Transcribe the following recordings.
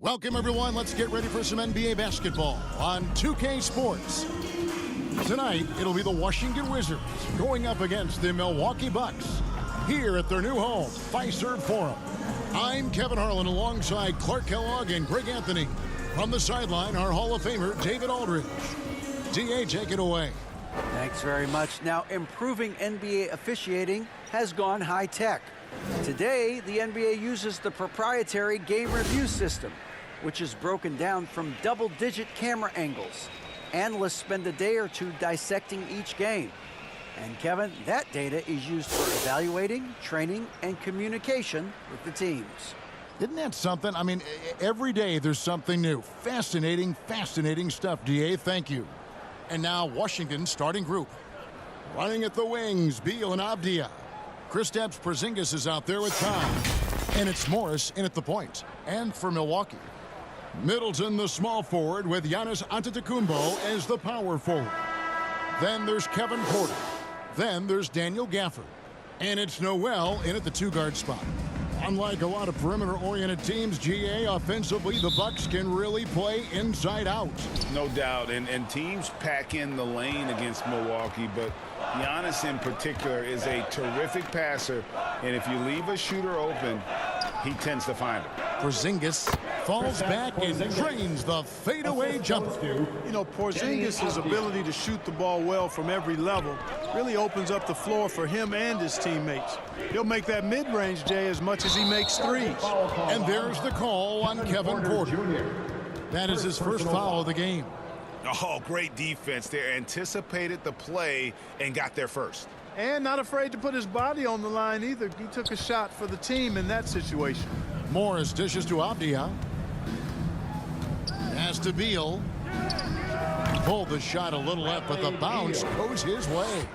Welcome, everyone. Let's get ready for some NBA basketball on 2K Sports. Tonight, it'll be the Washington Wizards going up against the Milwaukee Bucks here at their new home, Fiserv Forum. I'm Kevin Harlan alongside Clark Kellogg and Greg Anthony. From the sideline, our Hall of Famer, David Aldridge. DA, take it away. Thanks very much. Now, improving NBA officiating has gone high-tech. Today, the NBA uses the proprietary game review system, which is broken down from double-digit camera angles. Analysts spend a day or two dissecting each game. And Kevin, that data is used for evaluating, training, and communication with the teams. Isn't that something? I mean, every day there's something new. Fascinating, fascinating stuff, DA. Thank you. And now Washington's starting group. Running at the wings, Beal and Avdia. Kristaps Porzingis is out there with Tom. And it's Morris in at the point. And for Milwaukee, Middleton, the small forward, with Giannis Antetokounmpo as the power forward. Then there's Kevin Porter. Then there's Daniel Gafford. And it's Noel in at the two-guard spot. Unlike a lot of perimeter-oriented teams, GA, offensively, the Bucks can really play inside out. No doubt, and teams pack in the lane against Milwaukee, but Giannis in particular is a terrific passer, and if you leave a shooter open, he tends to find it. Porzingis falls back and drains the fadeaway jumper. You know, Porzingis' ability to shoot the ball well from every level really opens up the floor for him and his teammates. He'll make that mid-range, Jay, as much as he makes threes. And there's the call on Kevin Porter. That is his first foul of the game. Oh, great defense there. Anticipated the play and got there first. And not afraid to put his body on the line either. He took a shot for the team in that situation. Morris dishes to Avdia. Pass to Beal. Pulled the shot a little left, but the bounce goes his way.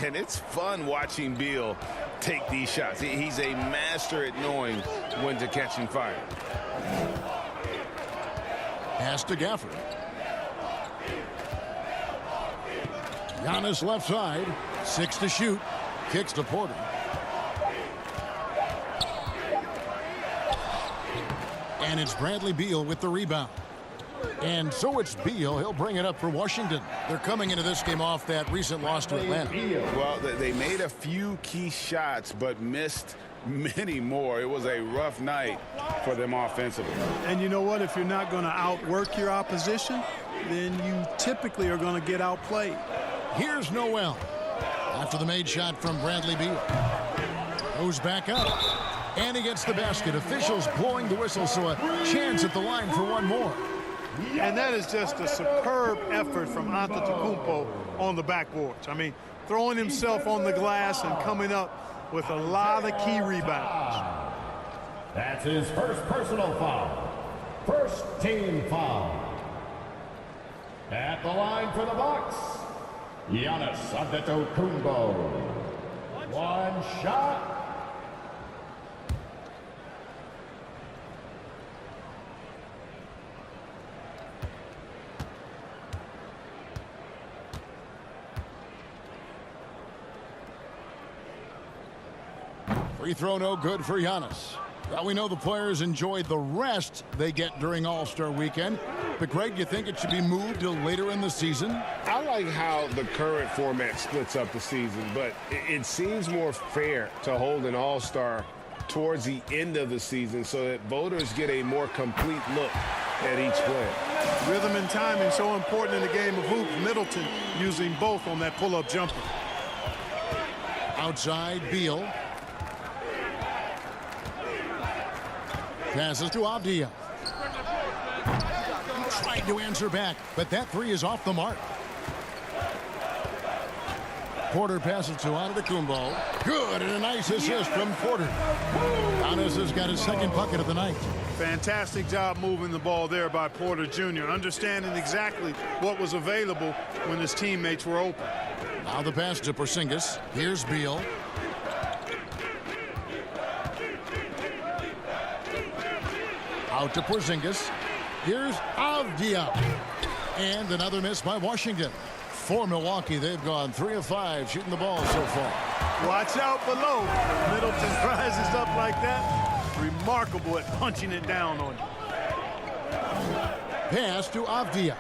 And it's fun watching Beal take these shots. He's a master at knowing when to catch and fire. Pass to Gafford. Giannis left side. 6 to shoot. Kicks to Porter. And it's Bradley Beal with the rebound. And so it's Beal. He'll bring it up for Washington. They're coming into this game off that recent loss to Atlanta. Well, they made a few key shots, but missed many more. It was a rough night for them offensively. And you know what? If you're not going to outwork your opposition, then you typically are going to get outplayed. Here's Noel. After the made shot from Bradley Beal. Goes back up. And he gets the basket. Officials blowing the whistle, so a chance at the line for one more. And that is just a superb effort from Antetokounmpo on the backboards. I mean, throwing himself on the glass and coming up with a lot of key rebounds. That's his first personal foul. First team foul. At the line for the Bucks, Giannis Antetokounmpo. One shot. Free throw no good for Giannis. Well, we know the players enjoyed the rest they get during All-Star Weekend. But, Greg, you think it should be moved till later in the season? I like how the current format splits up the season, but it seems more fair to hold an All-Star towards the end of the season so that voters get a more complete look at each player. Rhythm and timing so important in the game of hoops. Middleton using both on that pull-up jumper. Outside, Beal. Passes to Avdia. Trying to answer back, but that three is off the mark. Porter passes to Antetokounmpo. Good, and a nice assist from Porter. Giannis has got his second bucket of the night. Fantastic job moving the ball there by Porter Jr., understanding exactly what was available when his teammates were open. Now the pass to Porzingis. Here's Beal. Out to Porzingis. Here's Avdia. And another miss by Washington. For Milwaukee, they've gone 3 of 5 shooting the ball so far. Watch out below. Middleton rises up like that. Remarkable at punching it down on you. Pass to Avdia.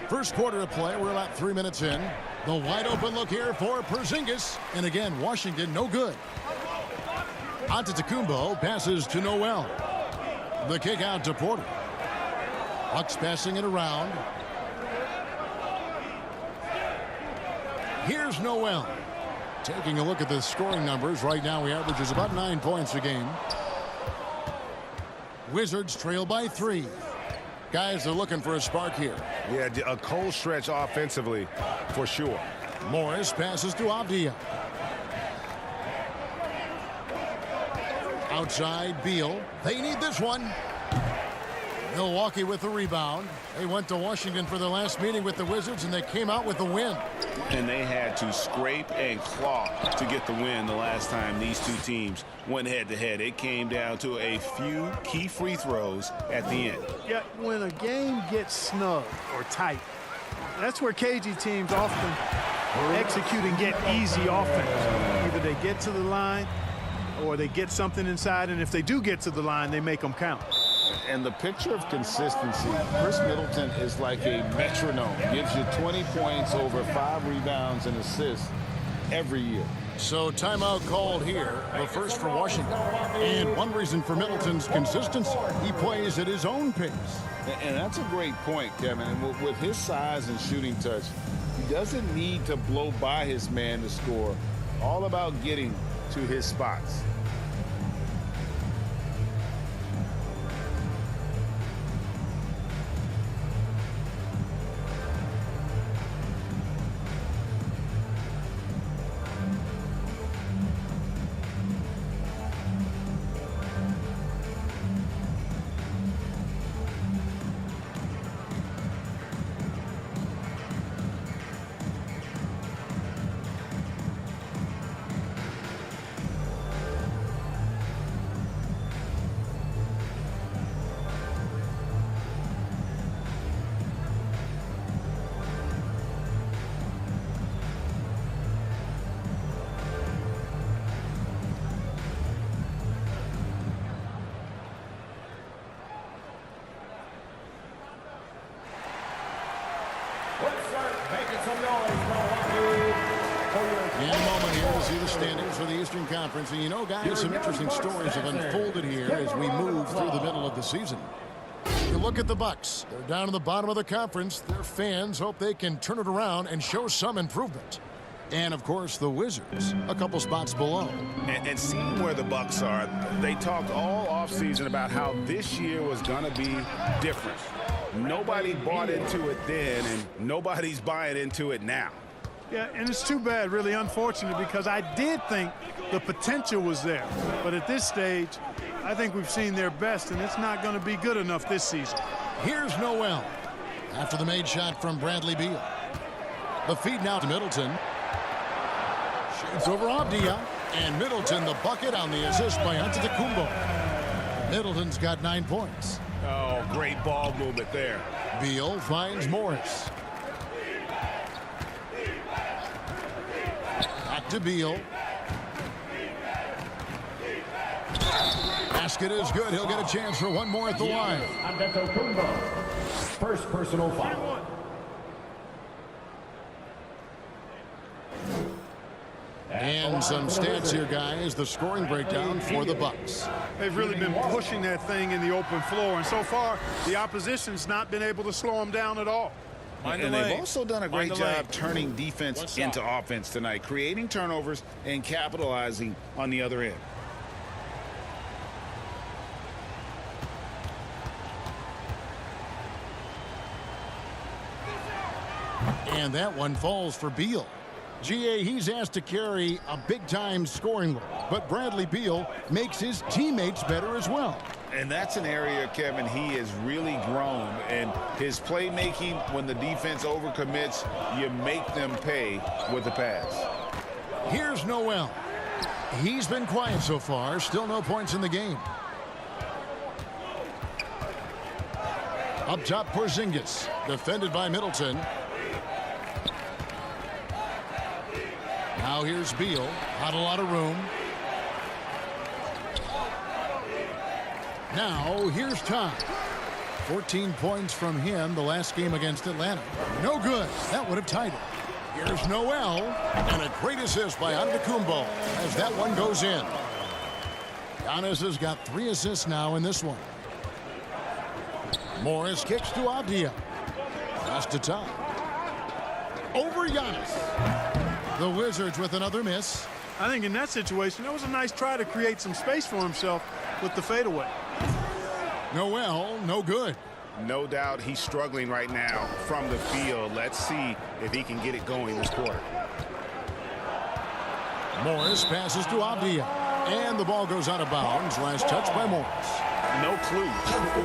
First quarter of play. We're about 3 minutes in. The wide open look here for Porzingis. And again, Washington no good. Antetokounmpo passes to Noel. The kick out to Porter. Bucks passing it around. Here's Noel. Taking a look at the scoring numbers. Right now he averages about 9 points a game. Wizards trail by 3. Guys are looking for a spark here. Yeah, a cold stretch offensively for sure. Morris passes to Avdia. Outside Beal. They need this one. Milwaukee with the rebound. They went to Washington for their last meeting with the Wizards, and they came out with the win. And they had to scrape and claw to get the win the last time these two teams went head-to-head. It came down to a few key free throws at the end. Yeah, when a game gets snug or tight, that's where cagey teams often execute and get easy offense. Either they get to the line or they get something inside, and if they do get to the line, they make them count. And the picture of consistency, Chris Middleton is like a metronome. Gives you 20 points, over 5 rebounds and assists every year. So timeout called here, the first for Washington. And one reason for Middleton's consistency, he plays at his own pace. And that's a great point, Kevin. And with his size and shooting touch, he doesn't need to blow by his man to score. All about getting to his spots. In a moment here, we'll see the standings for the Eastern Conference. And you know, guys, some interesting stories have unfolded here as we move through the middle of the season. You look at the Bucks. They're down at the bottom of the conference. Their fans hope they can turn it around and show some improvement. And, of course, the Wizards, a couple spots below. And seeing where the Bucks are, they talked all offseason about how this year was going to be different. Nobody bought into it then, and nobody's buying into it now. Yeah, and it's too bad, really unfortunate, because I did think the potential was there. But at this stage, I think we've seen their best, and it's not going to be good enough this season. Here's Noel after the made shot from Bradley Beal. The feed now to Middleton. Shoots over Avdia. And Middleton the bucket on the assist by Antetokounmpo. Middleton's got 9 points. Oh, great ball movement there. Beal finds Morris. Back to Beal. Basket is good. He'll get a chance for one more at the line. Antetokounmpo. First personal foul. And some stats here, guys. The scoring breakdown for the Bucks. They've really been pushing that thing in the open floor, and so far the opposition's not been able to slow them down at all. And they've also done a great job turning defense into offense tonight, creating turnovers and capitalizing on the other end. And that one falls for Beal. GA, he's asked to carry a big-time scoring load, but Bradley Beal makes his teammates better as well. And that's an area, Kevin, he has really grown. And his playmaking, when the defense overcommits, you make them pay with the pass. Here's Noel. He's been quiet so far. Still no points in the game. Up top, Porzingis. Defended by Middleton. Now here's Beal. Not a lot of room. Now, here's Tom. 14 points from him the last game against Atlanta. No good. That would have tied it. Here's Noel. And a great assist by Antetokounmpo as that one goes in. Giannis has got 3 assists now in this one. Morris kicks to Avdia. Pass to Tom. Over Giannis. The Wizards with another miss. I think in that situation, that was a nice try to create some space for himself with the fadeaway. Noel, no good. No doubt he's struggling right now from the field. Let's see if he can get it going this quarter. Morris passes to Avdia. And the ball goes out of bounds. Last touch by Morris. No clue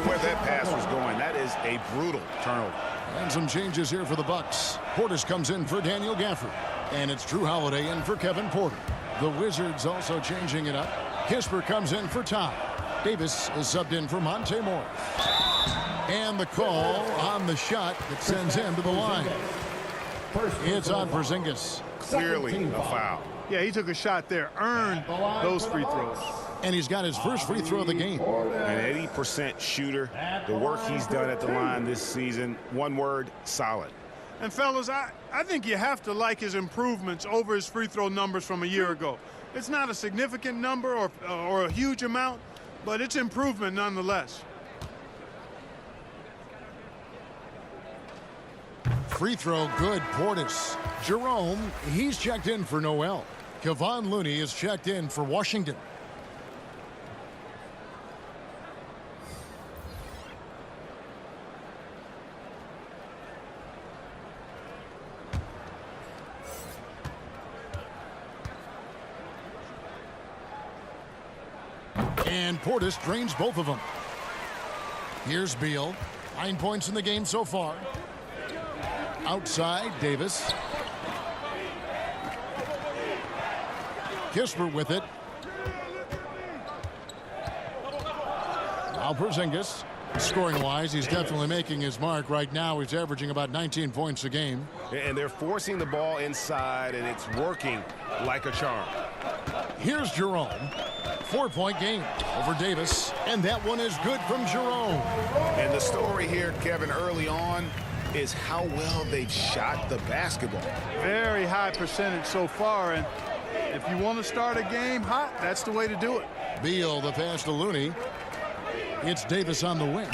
where that pass was going. That is a brutal turnover. And some changes here for the Bucks. Portis comes in for Daniel Gafford. And it's Drew Holiday in for Kevin Porter. The Wizards also changing it up. Kisper comes in for Tom. Davis is subbed in for Monte Morris. And the call on the shot that sends him to the line. It's on Porzingis. Clearly a foul. Yeah, he took a shot there, earned those free throws. And he's got his first free throw of the game. An 80% shooter. The work he's done at the line this season, one word, solid. And fellas, I think you have to like his improvements over his free throw numbers from a year ago. It's not a significant number or a huge amount, but it's improvement nonetheless. Free throw good, Portis. Jerome, he's checked in for Noel. Kevon Looney is checked in for Washington. And Portis drains both of them. Here's Beal. 9 points in the game so far. Outside, Davis. Kisper with it. Now Porzingis. Scoring-wise, he's definitely making his mark. Right now, he's averaging about 19 points a game. And they're forcing the ball inside, and it's working like a charm. Here's Jerome. 4-point game over Davis. And that one is good from Jerome. And the story here, Kevin, early on, is how well they've shot the basketball. Very high percentage so far, and if you want to start a game hot, that's the way to do it. Beal, the pass to Looney. It's Davis on the wing.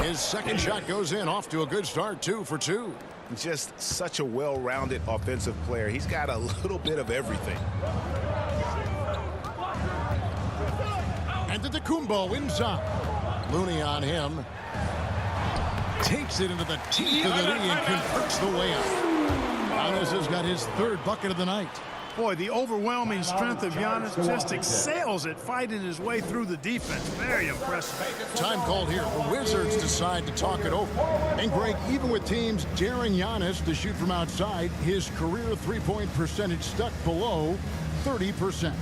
His second shot goes in, off to a good start, 2 for 2. Just such a well-rounded offensive player. He's got a little bit of everything. And Antetokounmpo inside. Looney on him. Takes it into the teeth of the knee and converts the way out. Giannis has got his 3rd bucket of the night. Boy, the overwhelming strength of Giannis just excels at fighting his way through the defense. Very impressive. Time called here. The Wizards decide to talk it over. And Greg, even with teams daring Giannis to shoot from outside, his career three-point percentage stuck below 30%.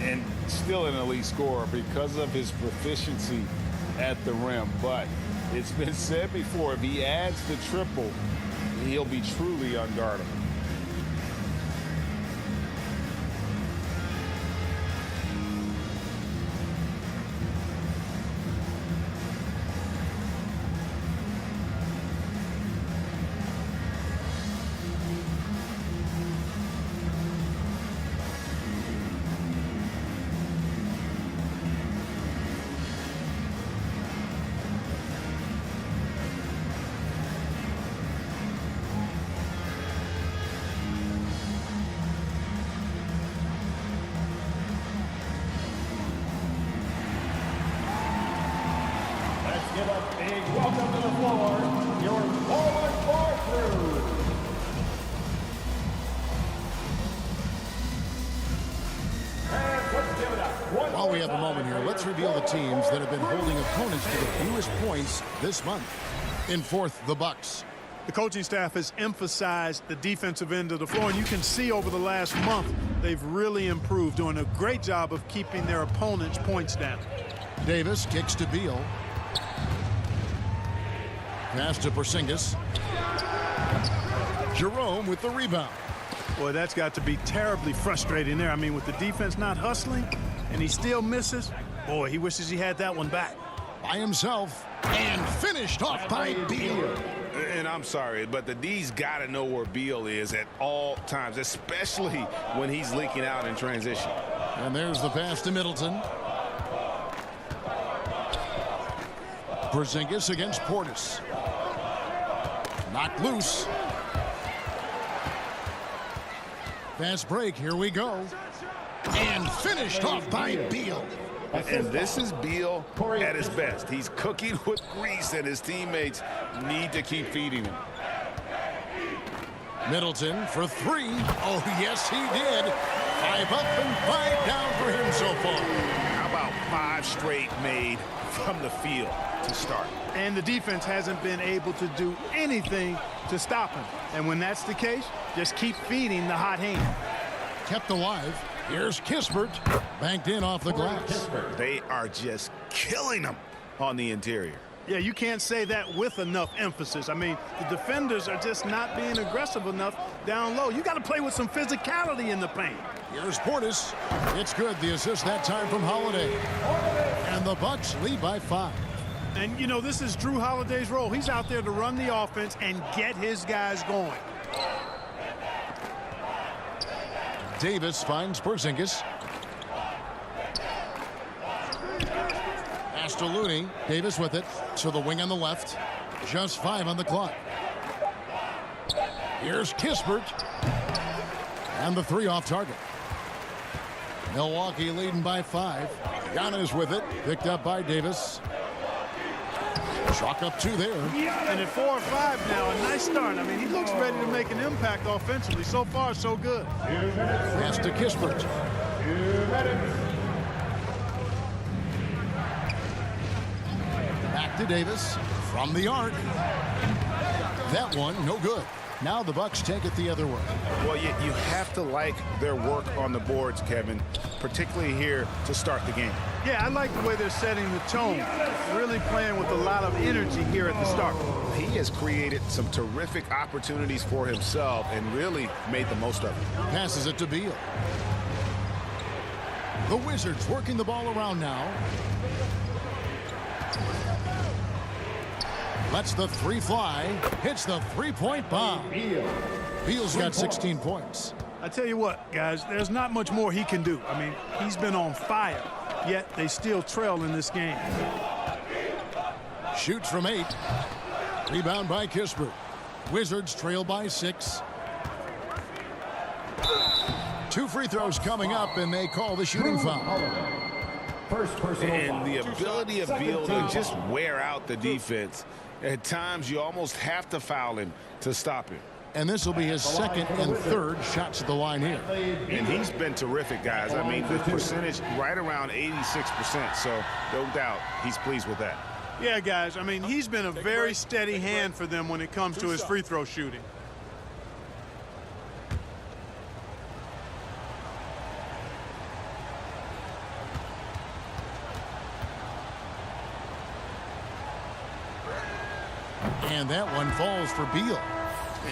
And still an elite scorer because of his proficiency at the rim. But it's been said before, if he adds the triple, he'll be truly unguardable. Give a big welcome to the floor, your forward bar crew. While we have a moment here, let's reveal the teams that have been holding opponents to the fewest points this month. In 4th, the Bucks. The coaching staff has emphasized the defensive end of the floor, and you can see over the last month they've really improved, doing a great job of keeping their opponents' points down. Davis kicks to Beal. Pass to Porzingis. Jerome with the rebound. Boy, that's got to be terribly frustrating there. I mean, with the defense not hustling and he still misses, boy, he wishes he had that one back. By himself and finished off by Beal. And I'm sorry, but the D's got to know where Beal is at all times, especially when he's leaking out in transition. And there's the pass to Middleton. Porzingis against Portis. Knocked loose. Fast break. Here we go. And finished off by Beal. And this is Beal at his best. He's cooking with grease, and his teammates need to keep feeding him. Middleton for three. Oh, yes, he did. 5 up and 5 down for him so far. How about 5 straight made from the field to start? And the defense hasn't been able to do anything to stop him. And when that's the case, just keep feeding the hot hand. Kept alive. Here's Kispert. Banked in off the glass. They are just killing him on the interior. Yeah, you can't say that with enough emphasis. I mean, the defenders are just not being aggressive enough down low. You got to play with some physicality in the paint. Here's Portis. It's good. The assist that time from Holiday. And the Bucks lead by 5. And, you know, this is Drew Holiday's role. He's out there to run the offense and get his guys going. Davis finds Porzingis. Pass to Looney. Davis with it to the wing on the left. Just 5 on the clock. Here's Kispert. And the 3 off target. Milwaukee leading by 5. Giannis with it. Picked up by Davis. Chalk up 2 there. And at 4 or 5 now, a nice start. I mean, he looks ready to make an impact offensively. So far, so good. Pass to Kispert. 2 minutes. Back to Davis from the arc. That one, no good. Now the Bucks take it the other way. Well, you have to like their work on the boards, Kevin, particularly here to start the game. Yeah, I like the way they're setting the tone. Really playing with a lot of energy here at the start. He has created some terrific opportunities for himself and really made the most of it. Passes it to Beal. The Wizards working the ball around now. Lets the 3 fly. Hits the 3-point bomb. Beal's got 16 points. I tell you what, guys, there's not much more he can do. I mean, he's been on fire, yet they still trail in this game. Shoots from 8. Rebound by Kispert. Wizards trail by 6. 2 free throws coming up, and they call the shooting foul. And the ability of Beal to just wear out the defense. At times, you almost have to foul him to stop him. And this will be his 2nd and 3rd shots at the line here. And he's been terrific, guys. I mean, the percentage right around 86%, so no doubt he's pleased with that. Yeah, guys, I mean, he's been a very steady hand for them when it comes to his free throw shooting. And that one falls for Beal.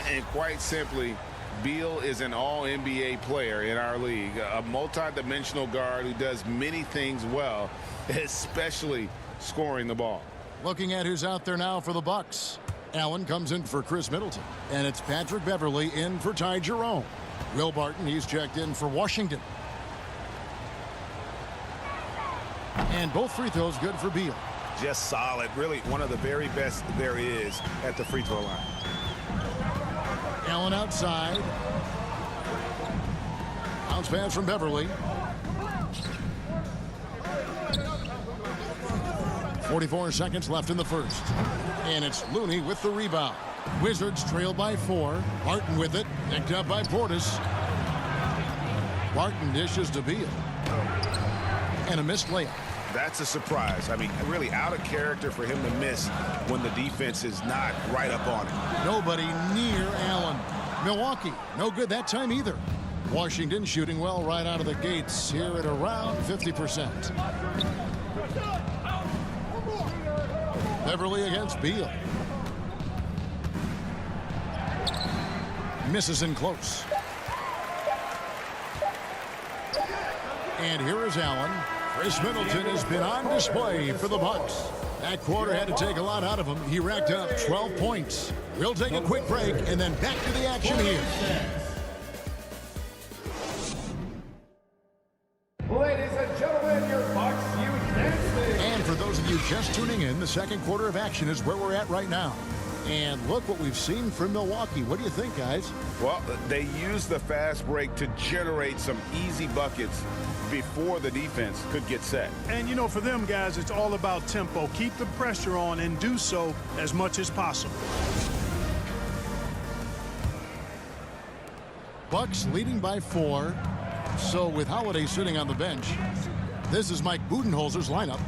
And quite simply, Beal is an all-NBA player in our league, a multi-dimensional guard who does many things well, especially scoring the ball. Looking at who's out there now for the Bucks. Allen comes in for Chris Middleton. And it's Patrick Beverley in for Ty Jerome. Will Barton, he's checked in for Washington. And both free throws good for Beal. Just solid. Really one of the very best there is at the free throw line. Allen outside. Bounce pass from Beverley. 44 seconds left in the first. And it's Looney with the rebound. Wizards trail by 4. Barton with it. Picked up by Portis. Barton dishes to Beal. And a missed layup. That's a surprise. I mean, really out of character for him to miss when the defense is not right up on it. Nobody near Allen. Milwaukee, no good that time either. Washington shooting well right out of the gates here at around 50%. Beverley against Beal. Misses in close. And here is Allen. Chris Middleton has been on display for the Bucks. That quarter had to take a lot out of him. He racked up 12 points. We'll take a quick break and then back to the action here. Ladies and gentlemen, your Bucks unanimously. And for those of you just tuning in, the second quarter of action is where we're at right now. And look what we've seen from Milwaukee. What do you think, guys? Well, they used the fast break to generate some easy buckets before the defense could get set. And, you know, for them guys, it's all about tempo. Keep the pressure on and do so as much as possible. Bucks leading by 4. So with Holiday sitting on the bench, this is Mike Budenholzer's lineup.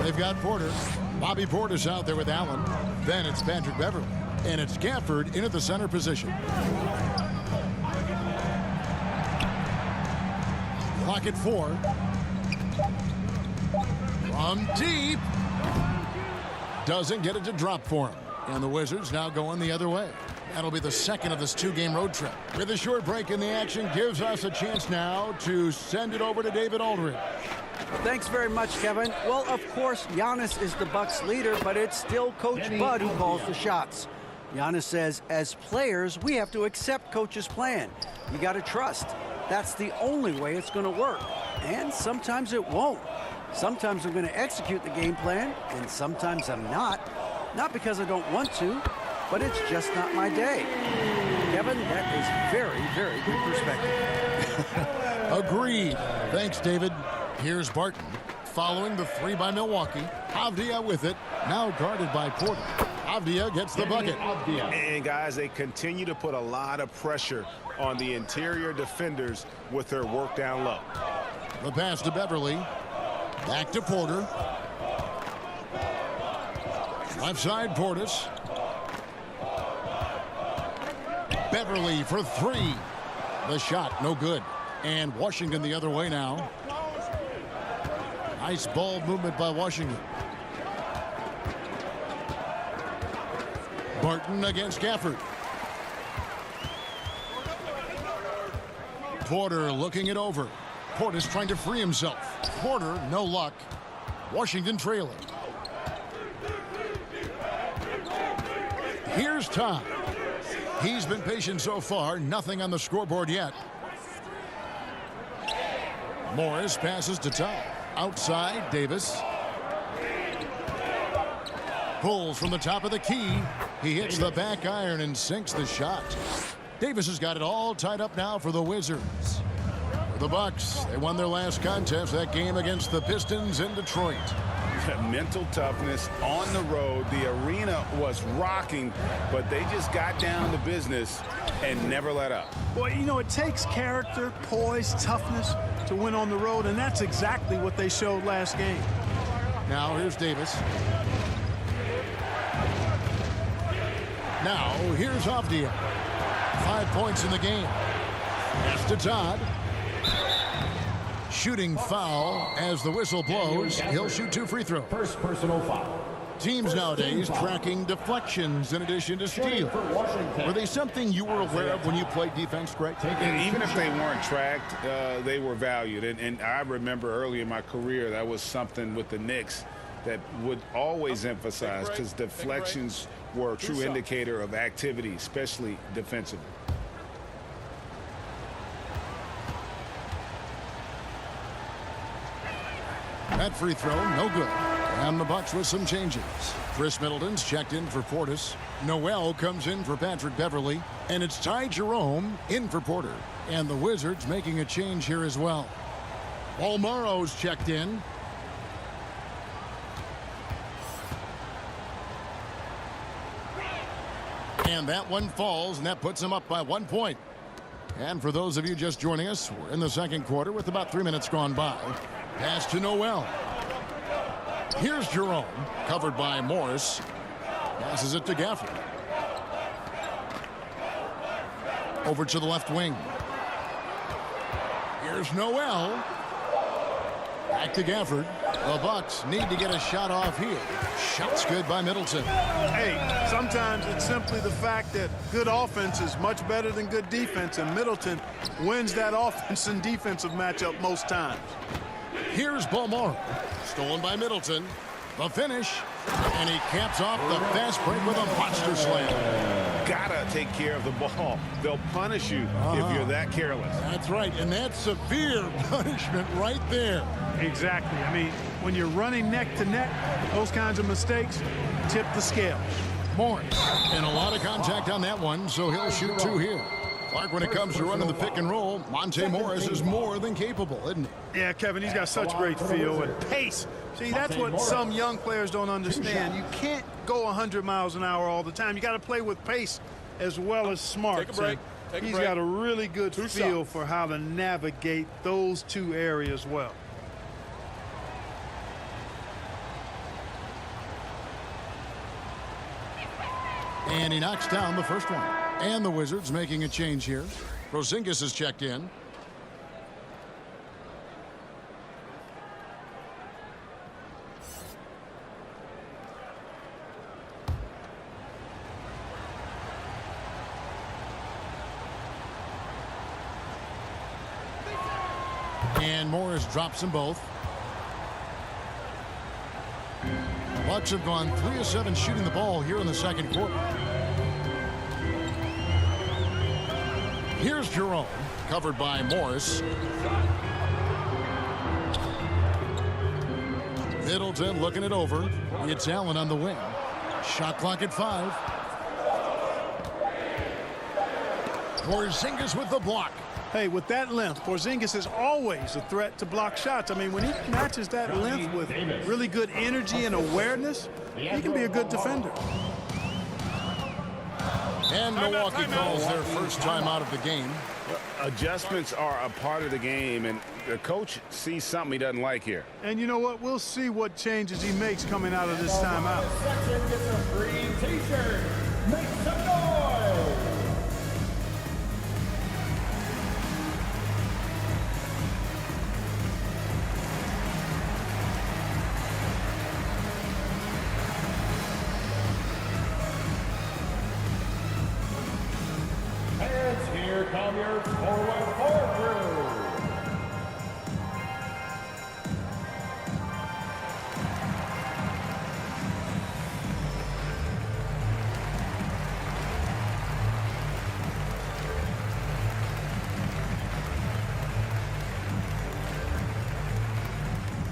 They've got Porter. Bobby Porter's out there with Allen. Then it's Patrick Beverley. And it's Gafford in at the center position. Clock at 4. From deep. Doesn't get it to drop for him. And the Wizards now going the other way. That'll be the second of this 2-game road trip. With a short break in the action, gives us a chance now to send it over to David Aldridge. Thanks very much, Kevin. Well, of course, Giannis is the Bucks leader, but it's still Coach Bud who calls the shots. Giannis says, as players, we have to accept Coach's plan. You got to trust. That's the only way it's going to work. And sometimes it won't. Sometimes I'm going to execute the game plan, and sometimes I'm not. Not because I don't want to, but it's just not my day. Kevin, that is very, very good perspective. Agreed. Thanks, David. Here's Barton. Following the 3 by Milwaukee. Avdia with it. Now guarded by Porter. Avdia gets the bucket. And, guys, they continue to put a lot of pressure on the interior defenders with their work down low. The pass to Beverley. Back to Porter. Left side, Portis. Beverley for 3. The shot, no good. And Washington the other way now. Nice ball movement by Washington. Barton against Gafford. Porter looking it over. Portis trying to free himself. Porter, no luck. Washington trailing. Here's Tom. He's been patient so far. Nothing on the scoreboard yet. Morris passes to Tom. Outside, Davis. Pulls from the top of the key. He hits the back iron and sinks the shot. Davis has got it all tied up now for the Wizards. For the Bucks, they won their last contest, that game against the Pistons in Detroit. Mental toughness on the road. The arena was rocking, but they just got down to business and never let up. Well, you know, it takes character, poise, toughness to win on the road, and that's exactly what they showed last game. Now here's Davis. Now here's Avdia. 5 points in the game. Pass to Todd. Shooting foul as the whistle blows. He'll shoot 2 free throws. First personal foul. Teams nowadays tracking deflections in addition to steals. Were they something you were aware of when you played defense, Greg? And even if they weren't tracked, they were valued. And I remember early in my career, that was something with the Knicks that would always emphasize, because deflections were a true indicator of activity, especially defensively. That free throw, no good. And the Bucks with some changes. Chris Middleton's checked in for Portis. Noel comes in for Patrick Beverley. And it's Ty Jerome in for Porter. And the Wizards making a change here as well. Paul Morrow's checked in. And that one falls, and that puts him up by 1 point. And for those of you just joining us, we're in the second quarter with about 3 minutes gone by. Pass to Noel. Here's Jerome, covered by Morris. Passes it to Gafford. Over to the left wing. Here's Noel. Back to Gafford. The Bucks need to get a shot off here. Shot's good by Middleton. Hey, sometimes it's simply the fact that good offense is much better than good defense, and Middleton wins that offense and defensive matchup most times. Here's Balmore. Stolen by Middleton. The finish. And he caps off the fast break with a monster slam. Gotta take care of the ball. They'll punish you if you're that careless. That's right, and that's severe punishment right there. Exactly. I mean, when you're running neck to neck, those kinds of mistakes tip the scales. Morris. And a lot of contact on that one, so he'll shoot 2 here. Clark, when it comes to running the pick and roll, Monte Morris is more than capable, isn't he? Yeah, Kevin, he's got such great feel and pace. See, that's what some young players don't understand. You can't go 100 miles an hour all the time. You got to play with pace as well as smart. Take a break. He's got a really good feel for how to navigate those 2 areas well. And he knocks down the first one. And the Wizards making a change here. Porzingis is checked in. And Morris drops them both. Bucks have gone 3 of 7 shooting the ball here in the second quarter. Here's Jerome, covered by Morris. Middleton looking it over. It's Allen on the wing. Shot clock at 5. Porzingis with the block. Hey, with that length, Porzingis is always a threat to block shots. I mean, when he matches that length with really good energy and awareness, he can be a good defender. And Milwaukee calls their first time out of the game. Adjustments are a part of the game, and the coach sees something he doesn't like here. And you know what? We'll see what changes he makes coming out of this timeout. Section gets a free T-shirt. Make some noise. And here come your forward crew.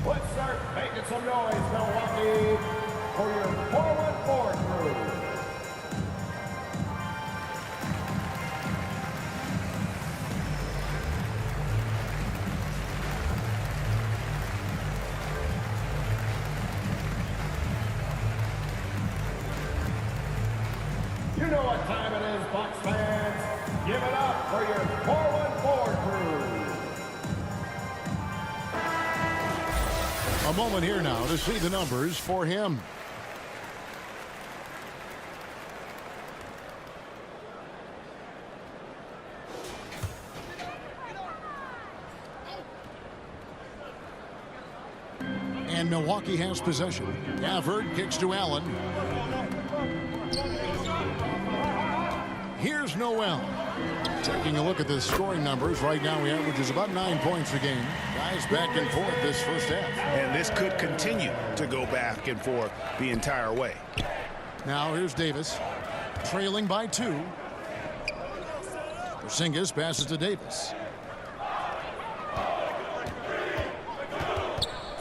Let's start making some noise, Milwaukee, for your forward crew. You know what time it is, Bucks fans. Give it up for your forward crew. A moment here now to see the numbers for him. And Milwaukee has possession. Gafford kicks to Allen. Here's Noel. Taking a look at the scoring numbers. Right now he averages about 9 points a game. Guys back and forth this first half. And this could continue to go back and forth the entire way. Now here's Davis. Trailing by 2. Porzingis passes to Davis.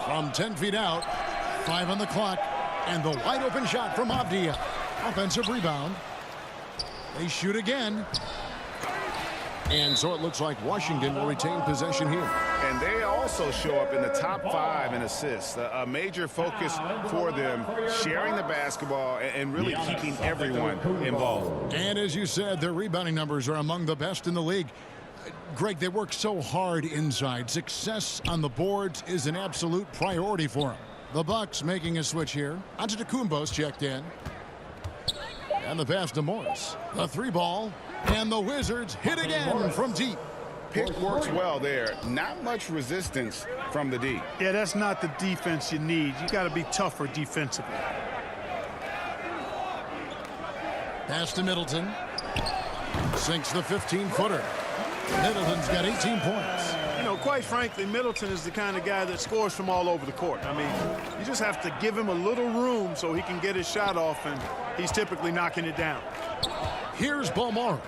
From 10 feet out. 5 on the clock. And the wide open shot from Avdia. Offensive rebound. They shoot again. And so it looks like Washington will retain possession here. And they also show up in the top 5 in assists. A major focus for them, sharing the basketball and really keeping everyone involved. And as you said, their rebounding numbers are among the best in the league. Greg, they work so hard inside. Success on the boards is an absolute priority for them. The Bucks making a switch here. Antetokounmpo's checked in. And the pass to Morris. The 3-ball. And the Wizards hit again from deep. Pick works well there. Not much resistance from the D. Yeah, that's not the defense you need. You got to be tougher defensively. Pass to Middleton. Sinks the 15-footer. Middleton's got 18 points. You know, quite frankly, Middleton is the kind of guy that scores from all over the court. I mean, you just have to give him a little room so he can get his shot off, and he's typically knocking it down. Here's Balmora.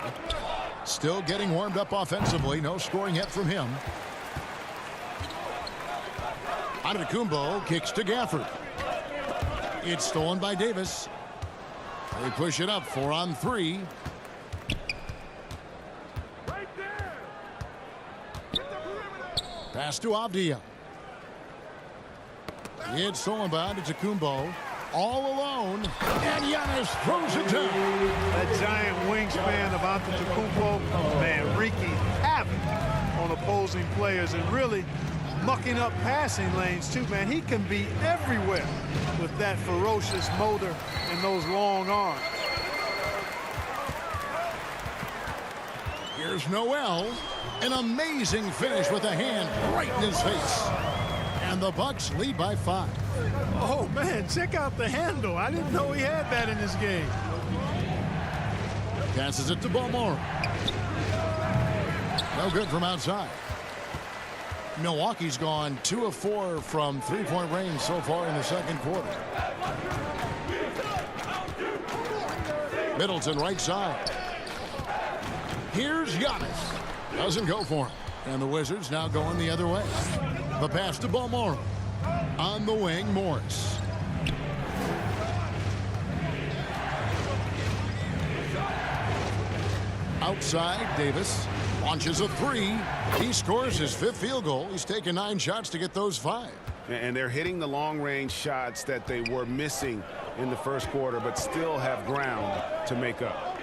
Still getting warmed up offensively. No scoring yet from him. Antetokounmpo kicks to Gafford. It's stolen by Davis. They push it up 4-on-3. Pass to Avdia. It's stolen by Antetokounmpo. All alone. And Giannis throws it down. That giant wingspan of Antetokounmpo, man, wreaking havoc on opposing players and really mucking up passing lanes too, man. He can be everywhere with that ferocious motor and those long arms. Here's Noel. An amazing finish with a hand right in his face. And the Bucks lead by 5. Oh, man, check out the handle. I didn't know he had that in his game. Passes it to Balmora. No good from outside. Milwaukee's gone 2 of 4 from three-point range so far in the second quarter. Middleton right side. Here's Giannis. Doesn't go for him. And the Wizards now going the other way. The pass to Balmora. On the wing, Morris. Outside, Davis launches a 3. He scores his 5th field goal. He's taken 9 shots to get those 5. And they're hitting the long-range shots that they were missing in the first quarter, but still have ground to make up.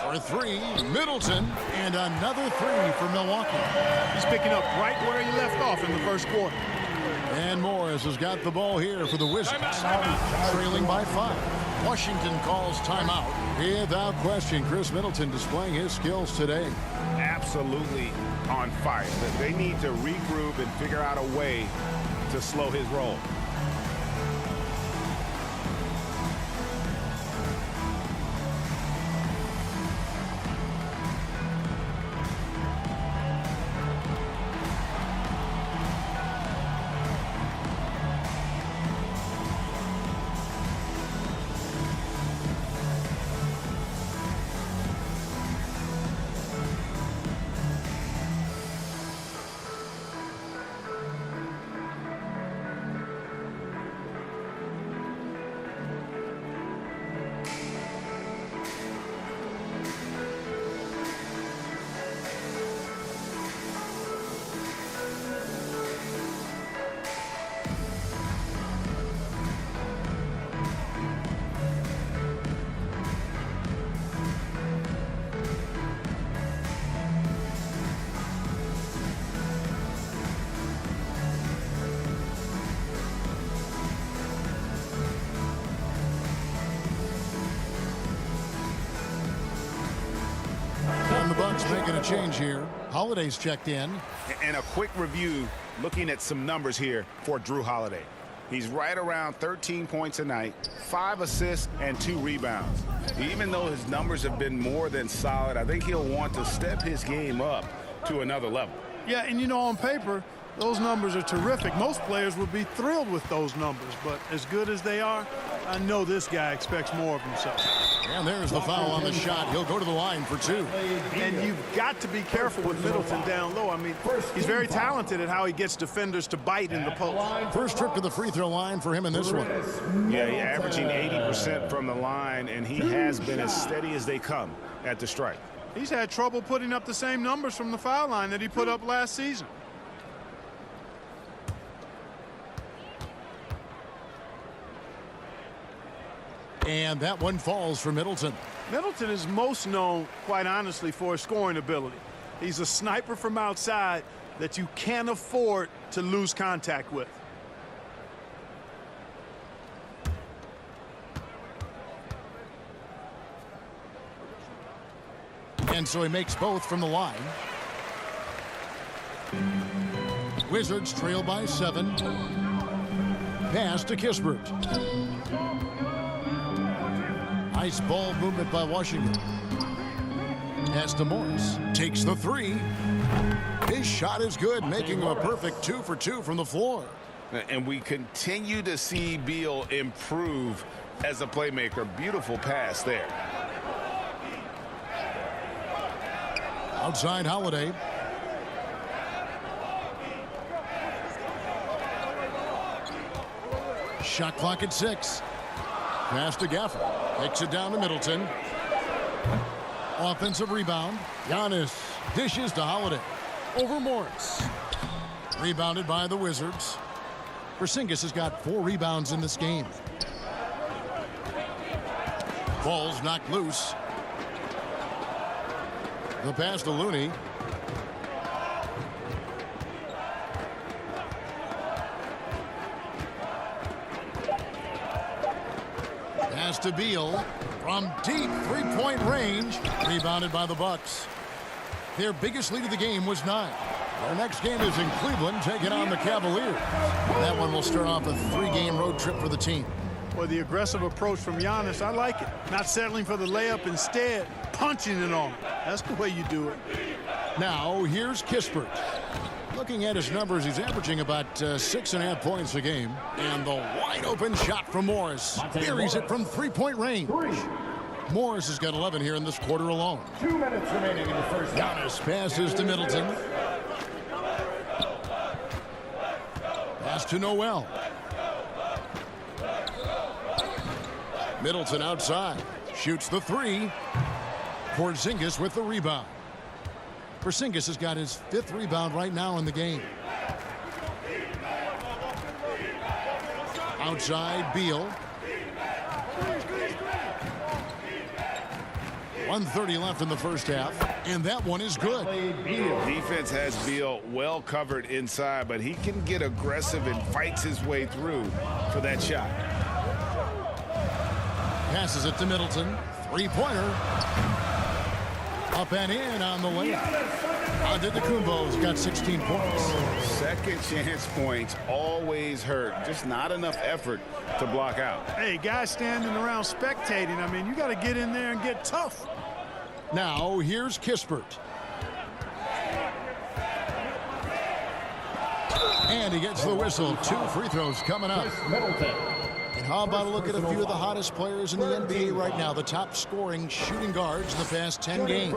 For 3, Middleton, and another 3 for Milwaukee. He's picking up right where he left off in the first quarter. And Morris has got the ball here for the Wizards. Trailing by 5. Washington calls timeout. Without question, Chris Middleton displaying his skills today. Absolutely on fire. They need to regroup and figure out a way to slow his roll. And the Bucks making a change here. Holiday's checked in. And a quick review looking at some numbers here for Drew Holiday. He's right around 13 points a night, 5 assists, and 2 rebounds. Even though his numbers have been more than solid, I think he'll want to step his game up to another level. Yeah, and you know, on paper, those numbers are terrific. Most players would be thrilled with those numbers, but as good as they are, I know this guy expects more of himself. And there's the foul on the shot. He'll go to the line for 2. And you've got to be careful with Middleton down low. I mean, he's very talented at how he gets defenders to bite in the post. First trip to the free throw line for him in this one. Yeah, he's averaging 80% from the line, and he has been as steady as they come at the stripe. He's had trouble putting up the same numbers from the foul line that he put up last season. And that one falls for Middleton. Middleton is most known, quite honestly, for his scoring ability. He's a sniper from outside that you can't afford to lose contact with. And so he makes both from the line. Wizards trail by 7. Pass to Kispert. Nice ball movement by Washington. Pass to Morris. Takes the three. His shot is good, making him a perfect 2 for 2 from the floor. And we continue to see Beal improve as a playmaker. Beautiful pass there. Outside Holiday. Shot clock at 6. Pass to Gafford. Takes it down to Middleton. Offensive rebound. Giannis dishes to Holiday. Over Morris. Rebounded by the Wizards. Porzingis has got 4 rebounds in this game. Ball's knocked loose. The pass to Looney. Pass to Beal from deep three-point range. Rebounded by the Bucks. Their biggest lead of the game was 9. Their next game is in Cleveland, taking on the Cavaliers. That one will start off a 3-game road trip for the team. Well, the aggressive approach from Giannis, I like it. Not settling for the layup, instead punching it on. That's the way you do it. Now, here's Kispert. Looking at his numbers, he's averaging about 6.5 points a game. And the wide-open shot from Morris. Buries it from three-point range. Morris has got 11 here in this quarter alone. 2 minutes remaining in the first half. Giannis passes to Middleton. Pass to Noel. Middleton outside. Shoots the 3. Porzingis with the rebound. Porzingis has got his 5th rebound right now in the game. Outside, Beal. 1:30 left in the first half, and that one is good. Defense has Beal well covered inside, but he can get aggressive and fights his way through for that shot. Passes it to Middleton. Three-pointer. Up and in on the lane. Antetokounmpo's got 16 points. Second chance points always hurt. Just not enough effort to block out. Hey, guys standing around spectating, I mean, you got to get in there and get tough. Now, here's Kispert. And he gets the whistle. 2 free throws coming up. And how about a look at a few of the hottest players in the NBA right now, the top scoring shooting guards in the past 10 games.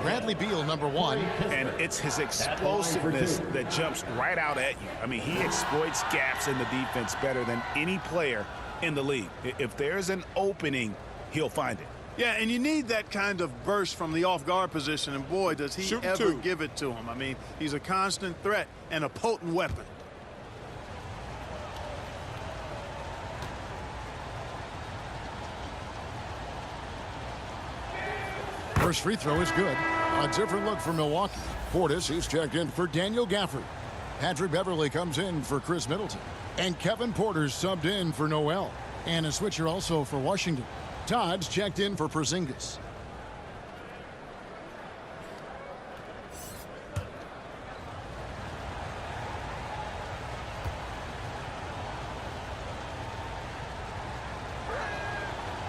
Bradley Beal, number 1. And it's his explosiveness that jumps right out at you. I mean, he exploits gaps in the defense better than any player in the league. If there's an opening, he'll find it. Yeah, and you need that kind of burst from the off-guard position, and boy, does he ever give it to him. I mean, he's a constant threat and a potent weapon. First free throw is good. A different look for Milwaukee. Portis, he's checked in for Daniel Gafford. Patrick Beverley comes in for Chris Middleton. And Kevin Porter's subbed in for Noel. And a switcher also for Washington. Todd's checked in for Porzingis.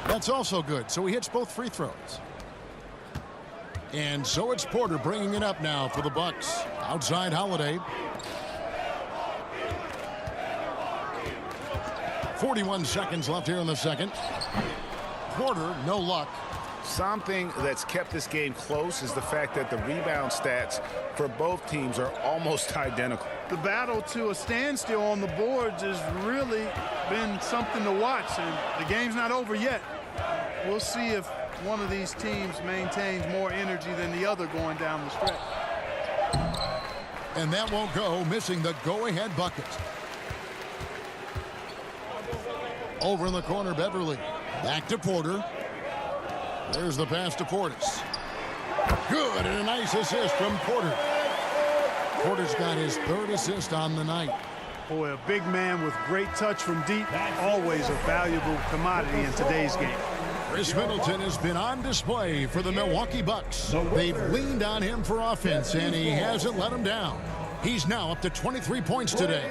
That's also good, so he hits both free throws. And so it's Porter bringing it up now for the Bucks. Outside Holiday. 41 seconds left here in the second. Porter, no luck. Something that's kept this game close is the fact that the rebound stats for both teams are almost identical. The battle to a standstill on the boards has really been something to watch, and the game's not over yet. We'll see if one of these teams maintains more energy than the other going down the stretch. And that won't go, missing the go-ahead bucket. Over in the corner, Beverley. Back to Porter. There's the pass to Portis. Good, and a nice assist from Porter. Porter's got his 3rd assist on the night. Boy, a big man with great touch from deep, always a valuable commodity in today's game. Chris Middleton has been on display for the Milwaukee Bucks. They've leaned on him for offense, and he hasn't let them down. He's now up to 23 points today.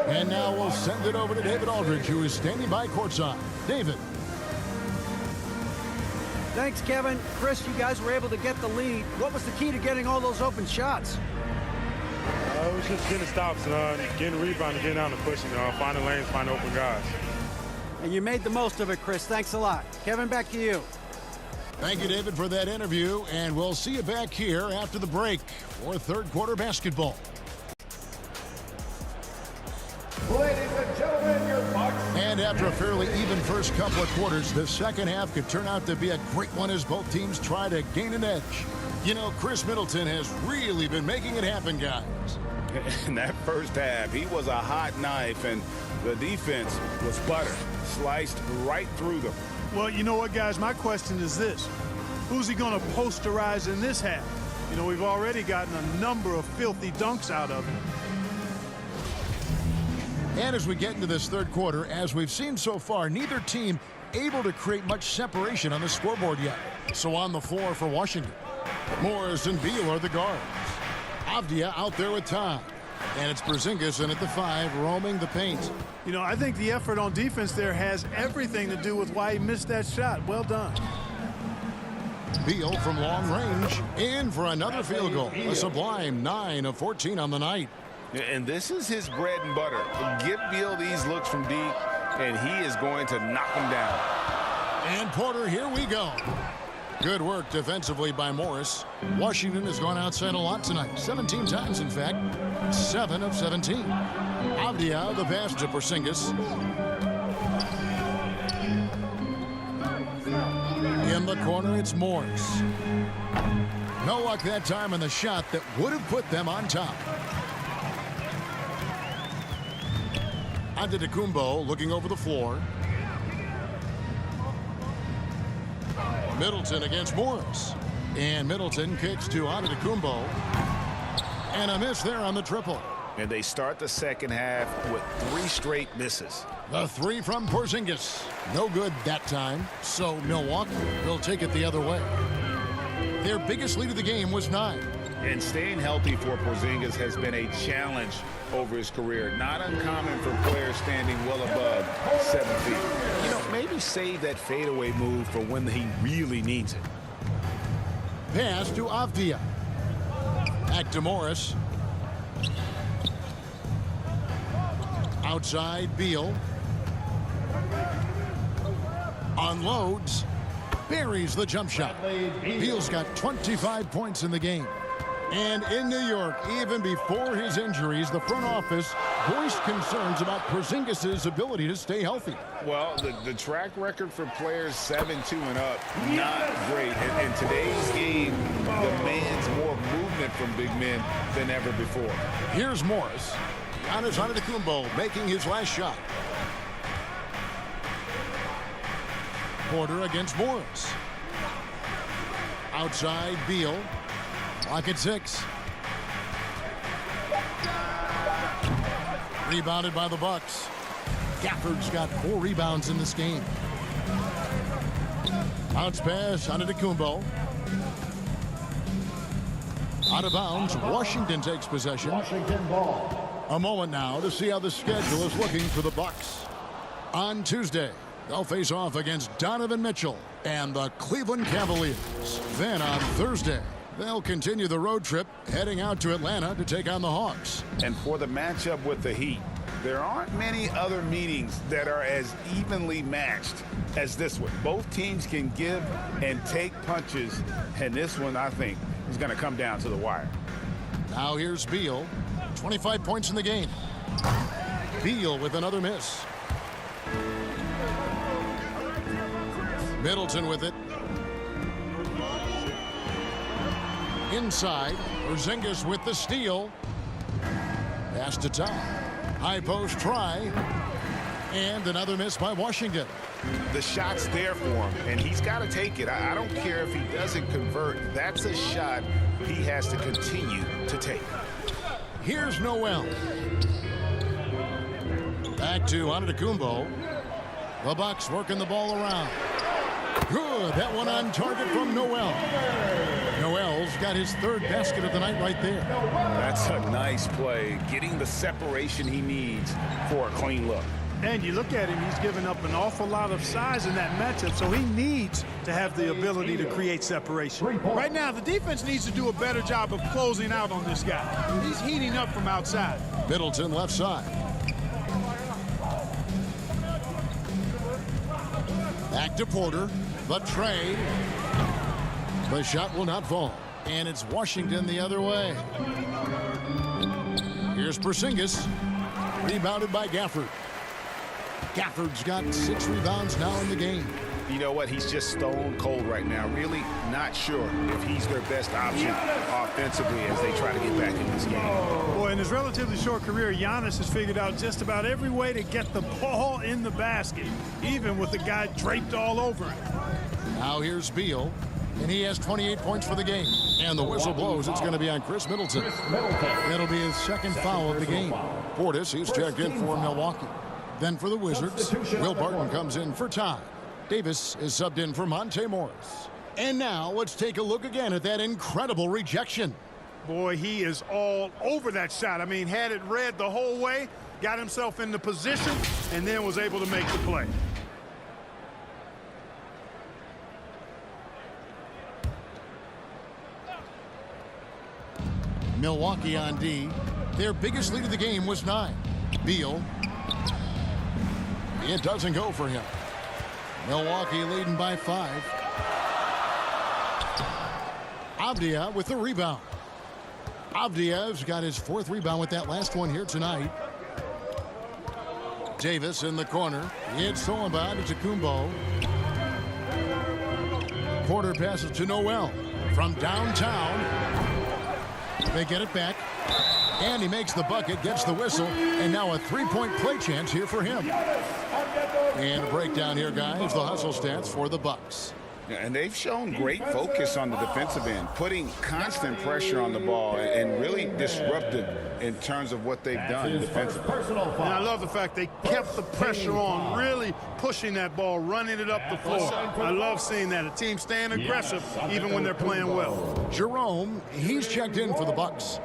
And now we'll send it over to David Aldridge, who is standing by courtside. David. Thanks, Kevin. Chris, you guys were able to get the lead. What was the key to getting all those open shots? It was just getting stops, getting rebound, and getting out and pushing, finding lanes, finding open guys. And you made the most of it, Chris. Thanks a lot. Kevin, back to you. Thank you, David, for that interview, and we'll see you back here after the break for third quarter basketball. Ladies and gentlemen, your Bucks. And after a fairly even first couple of quarters, the second half could turn out to be a great one as both teams try to gain an edge. You know, Chris Middleton has really been making it happen, guys. In that first half, he was a hot knife, and the defense was butter, sliced right through them. Well, you know what, guys? My question is this. Who's he going to posterize in this half? You know, we've already gotten a number of filthy dunks out of him. And as we get into this third quarter, as we've seen so far, neither team able to create much separation on the scoreboard yet. So on the floor for Washington, Morris and Beal are the guards. Avdia out there with time. And it's Porzingis in at the 5, roaming the paint. You know, I think the effort on defense there has everything to do with why he missed that shot. Well done. Beal from long range, in for another field goal. A sublime 9 of 14 on the night. And this is his bread and butter. Give Beal these looks from deep, and he is going to knock them down. And Porter, here we go. Good work defensively by Morris. Washington has gone outside a lot tonight. 17 times, in fact. 7 of 17. Avdia, the pass to Porzingis. In the corner, it's Morris. No luck that time on the shot that would have put them on top. Antetokounmpo looking over the floor. Middleton against Morris. And Middleton kicks to Antetokounmpo. And a miss there on the triple. And they start the second half with 3 straight misses. The 3 from Porzingis. No good that time. So Milwaukee will take it the other way. Their biggest lead of the game was 9. And staying healthy for Porzingis has been a challenge over his career. Not uncommon for players standing well above 7 feet. You know, maybe save that fadeaway move for when he really needs it. Pass to Avdia. Back to Morris. Outside, Beal. Unloads. Buries the jump shot. Beal's got 25 points in the game. And in New York, even before his injuries, the front office voiced concerns about Porzingis' ability to stay healthy. Well, the track record for players 7-2 and up, not great. In today's game, demands more movement from big men than ever before. Here's Morris. Giannis Antetokounmpo making his last shot. Porter against Morris. Outside, Beal. Clock at 6. Rebounded by the Bucks. Gafford's got 4 rebounds in this game. Bounce pass Antetokounmpo. Out of bounds. Washington takes possession. Washington ball. A moment now to see how the schedule is looking for the Bucks. On Tuesday, they'll face off against Donovan Mitchell and the Cleveland Cavaliers. Then on Thursday, they'll continue the road trip, heading out to Atlanta to take on the Hawks. And for the matchup with the Heat, there aren't many other meetings that are as evenly matched as this one. Both teams can give and take punches, and this one, I think, is going to come down to the wire. Now here's Beal. 25 points in the game. Beal with another miss. Middleton with it. Inside, Porzingis with the steal. Pass to top. High post try. And another miss by Washington. The shot's there for him, and he's got to take it. I don't care if he doesn't convert. That's a shot he has to continue to take. Here's Noel. Back to Antetokounmpo. The Bucks working the ball around. Good. That one on target from Noel. Noel's got his 3rd basket of the night right there. That's a nice play, getting the separation he needs for a clean look. And you look at him, he's given up an awful lot of size in that matchup, so he needs to have the ability to create separation. Right now, the defense needs to do a better job of closing out on this guy. He's heating up from outside. Middleton left side. Back to Porter. The tray. The shot will not fall. And it's Washington the other way. Here's Porzingis. Rebounded by Gafford. Gafford's got 6 rebounds now in the game. You know what? He's just stone cold right now. Really not sure if he's their best option offensively as they try to get back in this game. Boy, in his relatively short career, Giannis has figured out just about every way to get the ball in the basket, even with the guy draped all over him. Now here's Beal, and he has 28 points for the game. And the whistle blows. It's going to be on Chris Middleton. That'll be his second foul of the game. Portis, he's checked in for Milwaukee. Then for the Wizards, Will Barton comes in for Ty. Davis is subbed in for Monte Morris. And now let's take a look again at that incredible rejection. Boy, he is all over that shot. I mean, had it read the whole way, got himself in the position, and then was able to make the play. Milwaukee on D. Their biggest lead of the game was 9. Beal. It doesn't go for him. Milwaukee leading by 5. Avdia with the rebound. Avdia's got his 4th rebound with that last one here tonight. Davis in the corner. It's stolen by Antetokounmpo. Porter passes to Noel from downtown. They get it back. And he makes the bucket, gets the whistle, and now a 3-point play chance here for him. And a breakdown here, guys. The hustle stats for the Bucks. And they've shown great focus on the defensive end, putting constant pressure on the ball and really disruptive in terms of what they've done defensively. And I love the fact they kept the pressure on, really pushing that ball, running it up the floor. I love seeing that. A team staying aggressive even when they're playing well. Jerome, he's checked in for the Bucks.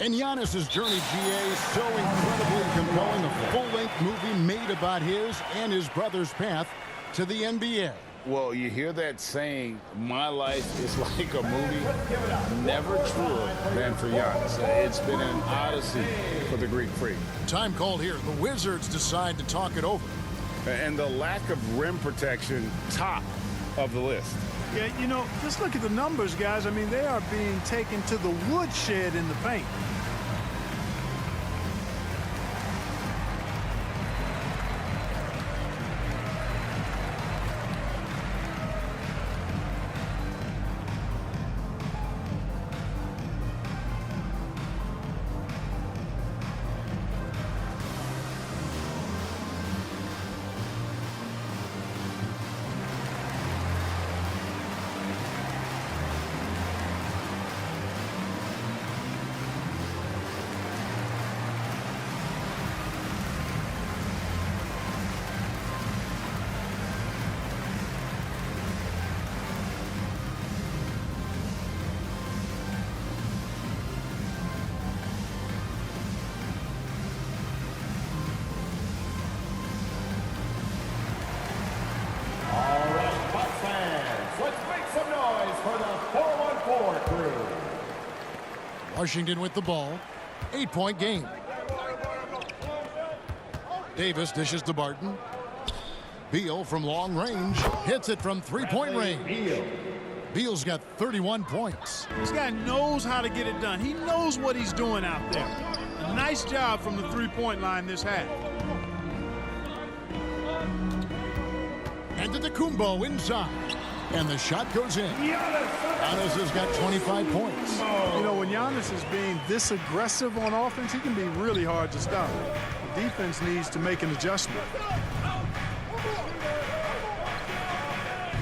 And Giannis's journey, GA, is so incredibly compelling. A full-length movie made about his and his brother's path to the NBA. Well, you hear that saying, my life is like a movie. Never truer than for Giannis. It's been an odyssey for the Greek freak. Time called here. The Wizards decide to talk it over. And the lack of rim protection, top of the list. Yeah, you know, just look at the numbers, guys. I mean, they are being taken to the woodshed in the paint. Washington with the ball. 8-point game. Davis dishes to Barton. Beal from long range hits it from 3-point range. Beal's got 31 points. This guy knows how to get it done. He knows what he's doing out there. A nice job from the 3-point line this half. Antetokounmpo inside. And the shot goes in. Giannis has got 25 points. You know, when Giannis is being this aggressive on offense, he can be really hard to stop. The defense needs to make an adjustment.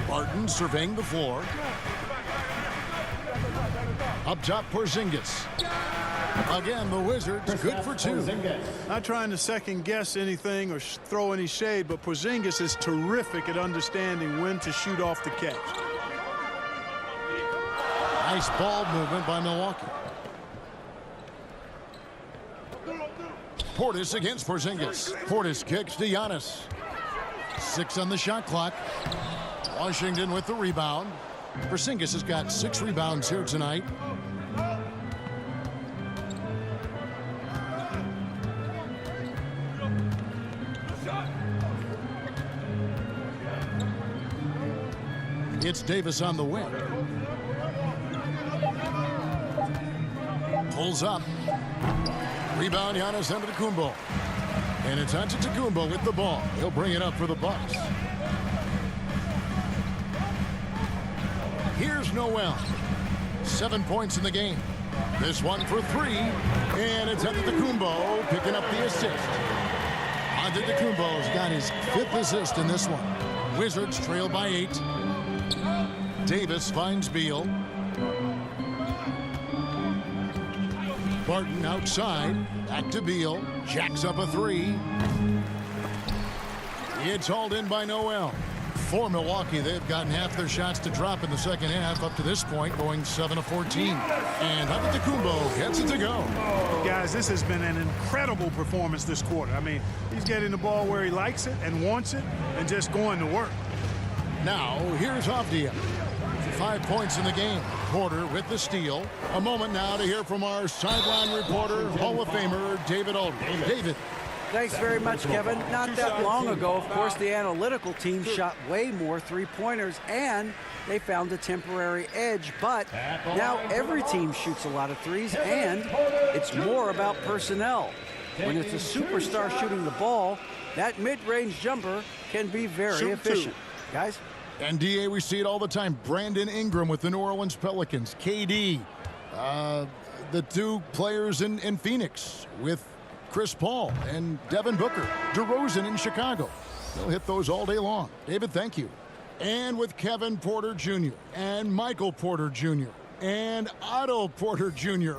Barton surveying the floor. Up top, Porzingis. Again, the Wizards good for 2. Not trying to second guess anything or throw any shade, but Porzingis is terrific at understanding when to shoot off the catch. Nice ball movement by Milwaukee. Portis against Porzingis. Portis kicks to Giannis. 6 on the shot clock. Washington with the rebound. Porzingis has got 6 rebounds here tonight. It's Davis on the wing. Pulls up. Rebound, Giannis Antetokounmpo. And it's Antetokounmpo with the ball. He'll bring it up for the Bucks. Here's Noel. 7 points in the game. This one for 3. And it's Antetokounmpo picking up the assist. Antetokounmpo's got his 5th assist in this one. Wizards trail by 8. Davis finds Beal. Barton outside. Back to Beal. Jacks up a 3. It's hauled in by Noel. For Milwaukee, they've gotten half their shots to drop in the second half up to this point, going 7 of 14. And Antetokounmpo gets it to go. Guys, this has been an incredible performance this quarter. I mean, he's getting the ball where he likes it and wants it and just going to work. Now, here's Avdia. 5 points in the game. Porter with the steal. A moment now to hear from our sideline reporter, Hall of Famer David Aldridge. David. Thanks very much, Kevin. Not that long ago, of course, the analytical team shot way more three-pointers, and they found a temporary edge. But now every team shoots a lot of threes, and it's more about personnel. When it's a superstar shooting the ball, that mid-range jumper can be very efficient. Guys? And, D.A., we see it all the time. Brandon Ingram with the New Orleans Pelicans. KD, the 2 players in Phoenix with Chris Paul and Devin Booker. DeRozan in Chicago. They'll hit those all day long. David, thank you. And with Kevin Porter Jr. and Michael Porter Jr. and Otto Porter Jr.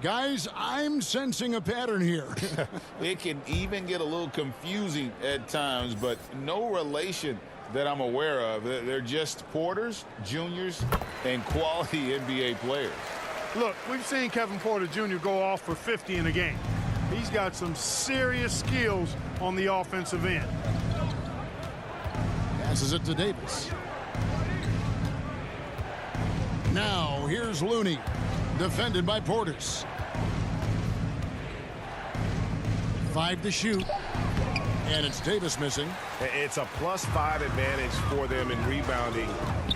Guys, I'm sensing a pattern here. It can even get a little confusing at times, but no relation that I'm aware of. They're just Porters, Juniors, and quality NBA players. Look, we've seen Kevin Porter Jr. go off for 50 in a game. He's got some serious skills on the offensive end. Passes it to Davis. Now, here's Looney. Defended by Portis. 5 to shoot. And it's Davis missing. It's a +5 advantage for them in rebounding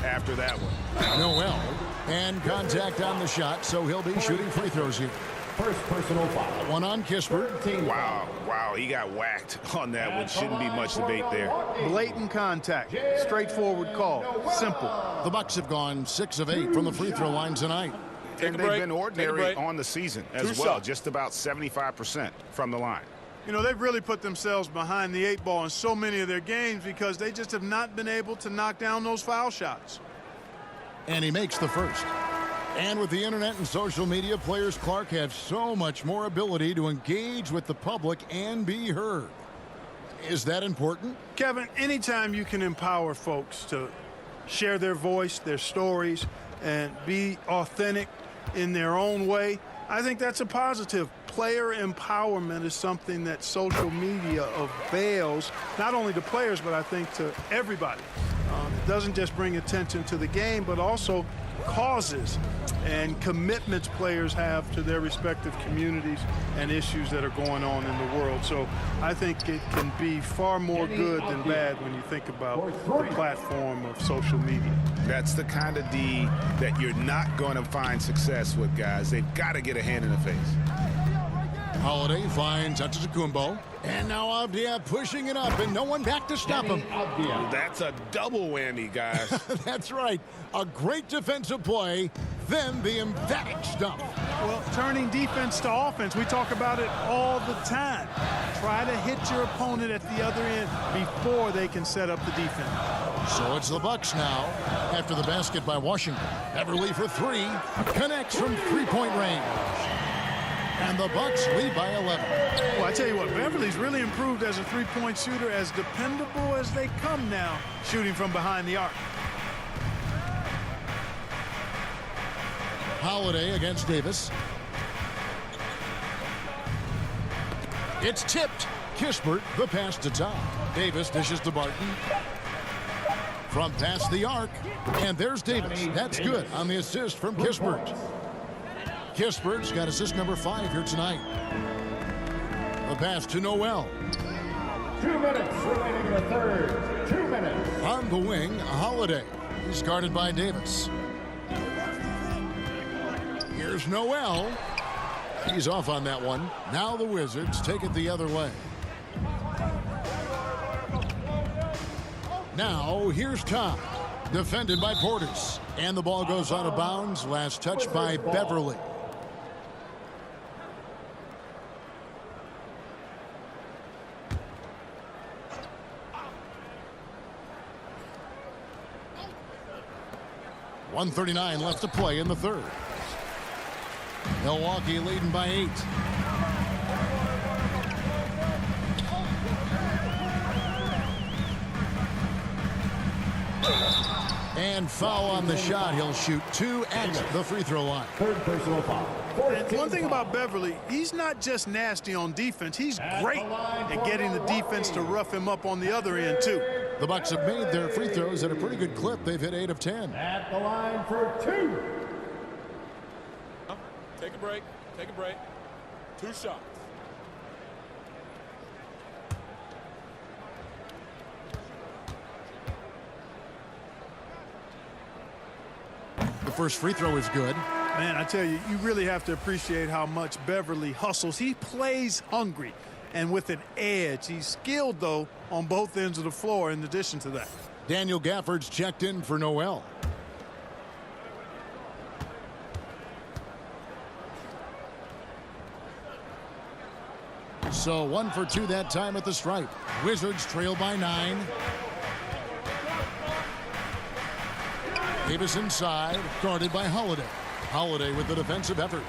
after that one. Noel. And contact on the shot, so he'll be shooting free throws here. First personal foul. 1 on Kispert. Wow, he got whacked on that one. Shouldn't be much debate there. Blatant contact. Straightforward call. Simple. The Bucks have gone 6 of 8 from the free throw line tonight. And they've been ordinary on the season as well, just about 75% from the line. You know, they've really put themselves behind the 8 ball in so many of their games because they just have not been able to knock down those foul shots. And he makes the first. And with the internet and social media, players Clark have so much more ability to engage with the public and be heard. Is that important? Kevin, anytime you can empower folks to share their voice, their stories, and be authentic in their own way, I think that's a positive. Player empowerment is something that social media avails, not only to players, but I think to everybody. It doesn't just bring attention to the game, but also causes and commitments players have to their respective communities and issues that are going on in the world. So I think it can be far more good than bad when you think about the platform of social media. That's the kind of D that you're not going to find success with, guys. They've got to get a hand in the face. Holiday finds Antetokounmpo. And now Avdia pushing it up, and no one back to stop him. That's a double whammy, guys. That's right. A great defensive play, then the emphatic stop. Well, turning defense to offense, we talk about it all the time. Try to hit your opponent at the other end before they can set up the defense. So it's the Bucks now after the basket by Washington. Everly for 3, connects from 3-point range. And the Bucks lead by 11. Well, I tell you what, Beverly's really improved as a three-point shooter, as dependable as they come now, shooting from behind the arc. Holiday against Davis. It's tipped. Kispert, the pass to Tom. Davis dishes to Barton. From past the arc. And there's Davis. That's good on the assist from Kispert. Kispert's got assist number 5 here tonight. The pass to Noel. 2 minutes remaining in the third. 2 minutes. On the wing, Holiday. He's guarded by Davis. Here's Noel. He's off on that one. Now the Wizards take it the other way. Now here's Tom. Defended by Portis. And the ball goes out of bounds. Last touch by Beverly. .139 left to play in the third. Milwaukee leading by 8. And foul on the shot. He'll shoot 2 at the free throw line. Third personal foul. And one thing about Beverly, he's not just nasty on defense. He's great at getting the defense to rough him up on the other end, too. The Bucks have made their free throws at a pretty good clip. They've hit 8 of 10. At the line for 2. Take a break. Take a break. 2 shots. The first free throw is good. Man, I tell you, you really have to appreciate how much Beverly hustles. He plays hungry and with an edge. He's skilled, though, on both ends of the floor in addition to that. Daniel Gafford's checked in for Noel. So 1 for 2 that time at the stripe. Wizards trail by 9. Davis inside, guarded by Holiday. Holiday with the defensive effort.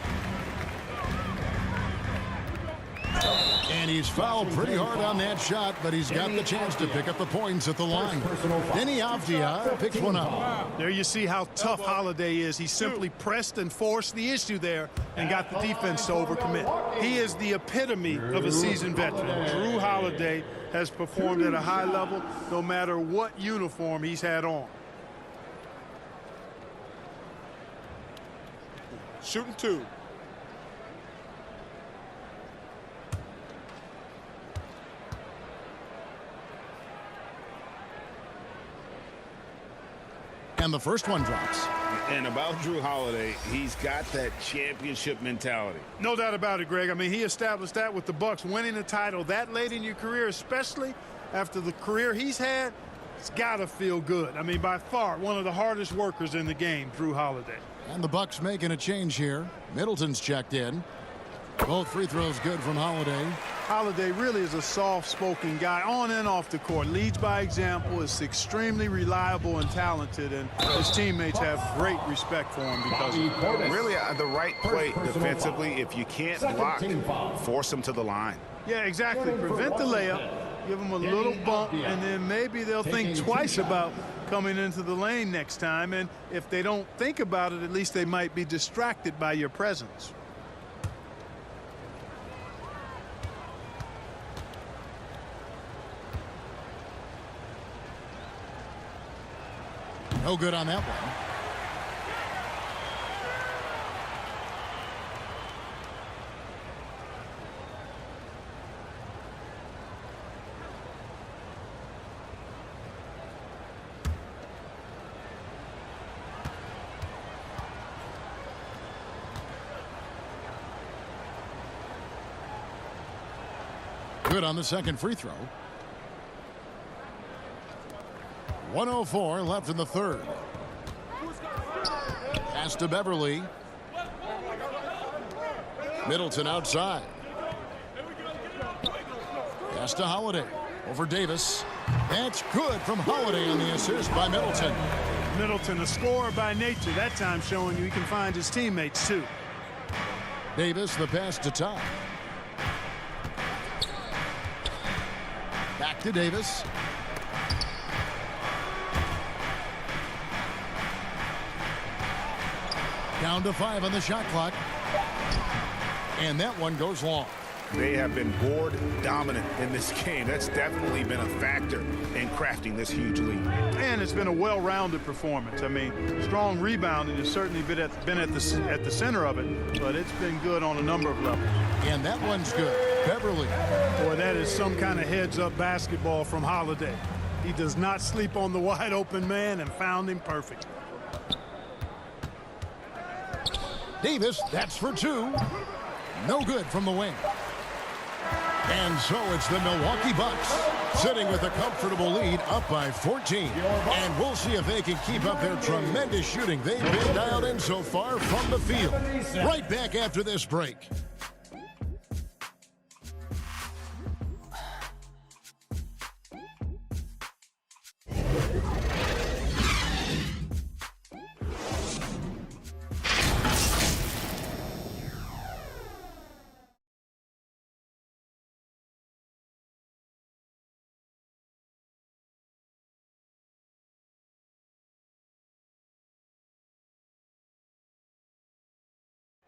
And he's fouled pretty hard on that shot, but he's got the chance to pick up the points at the line. Denny Avdia picks one up. There you see how tough Holiday is. He simply pressed and forced the issue there and got the defense to overcommit. He is the epitome of a seasoned veteran. Drew Holiday has performed at a high level no matter what uniform he's had on. Shooting 2. And the first one drops. And about Drew Holiday, he's got that championship mentality. No doubt about it, Greg. I mean, he established that with the Bucks. Winning a title that late in your career, especially after the career he's had, it's got to feel good. I mean, by far, one of the hardest workers in the game, Drew Holiday. And the Bucks making a change here. Middleton's checked in. Both free throws good from Holiday. Holiday really is a soft-spoken guy on and off the court. Leads by example, is extremely reliable and talented, and his teammates have great respect for him because of it. Really, the right play defensively. If you can't block, force him to the line. Yeah, exactly. Prevent the layup, give him a little bump, and then maybe they'll think twice about coming into the lane next time. And if they don't think about it, at least they might be distracted by your presence. No good on that one. Good on the second free throw. 1:04 left in the third. Pass to Beverly. Middleton outside. Pass to Holiday. Over Davis. That's good from Holiday on the assist by Middleton. Middleton, a scorer by nature, that time showing you he can find his teammates too. Davis, the pass to Todd. Back to Davis. Down to 5 on the shot clock. And that one goes long. They have been board dominant in this game. That's definitely been a factor in crafting this huge lead. And it's been a well-rounded performance. I mean, strong rebounding has certainly been at the center of it, but it's been good on a number of levels. And that one's good. Beverly. Boy, that is some kind of heads-up basketball from Holiday. He does not sleep on the wide-open man and found him perfect. Davis, that's for 2. No good from the wing. And so it's the Milwaukee Bucks sitting with a comfortable lead, up by 14. And we'll see if they can keep up their tremendous shooting they've been dialed in so far from the field. Right back after this break.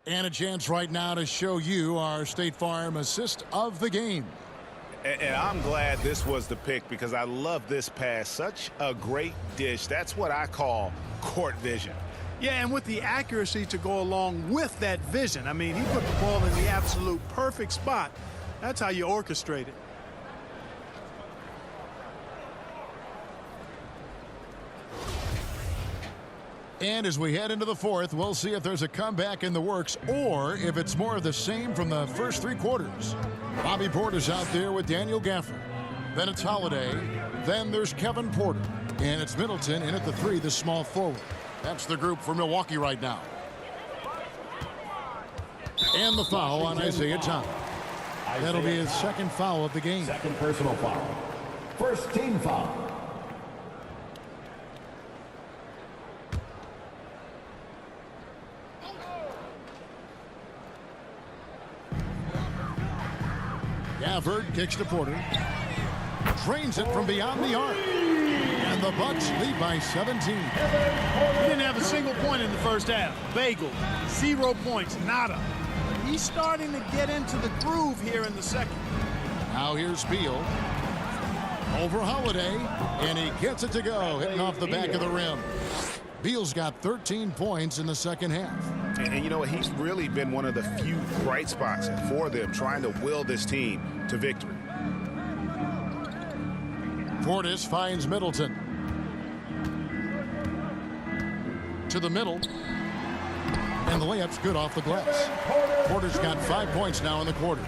And a chance right now to show you our State Farm assist of the game. And I'm glad this was the pick because I love this pass. Such a great dish. That's what I call court vision. Yeah, and with the accuracy to go along with that vision. I mean, he put the ball in the absolute perfect spot. That's how you orchestrate it. And as we head into the fourth, we'll see if there's a comeback in the works or if it's more of the same from the first 3 quarters. Bobby Porter's out there with Daniel Gafford. Then it's Holiday. Then there's Kevin Porter. And it's Middleton in at the 3, the small forward. That's the group for Milwaukee right now. And the foul on Isaiah Thomas. That'll be his second foul of the game. Second personal foul. First team foul. Gafford kicks to Porter. Drains it from beyond the arc. And the Bucks lead by 17. He didn't have a single point in the first half. Bagel, 0 points, nada. He's starting to get into the groove here in the second. Now here's Beal. Over Holiday. And he gets it to go, hitting off the back of the rim. Beal's got 13 points in the second half. And you know what? He's really been one of the few bright spots for them, trying to will this team to victory. Portis finds Middleton. To the middle. And the layup's good off the glass. Porter's got 5 points now in the quarter.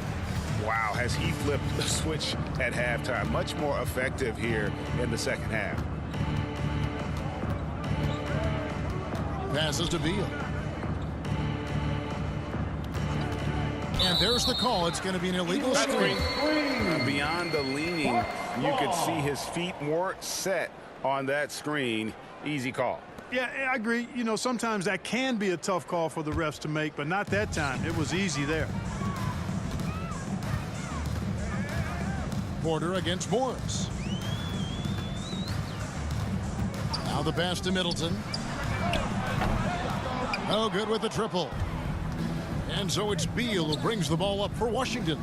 Wow, has he flipped the switch at halftime. Much more effective here in the second half. Passes to Beal. And there's the call. It's going to be an illegal screen. Beyond the leaning, you could see his feet weren't set on that screen. Easy call. Yeah, I agree. You know, sometimes that can be a tough call for the refs to make, but not that time. It was easy there. Porter against Morris. Now the pass to Middleton. No good with the triple. And so it's Beal who brings the ball up for Washington.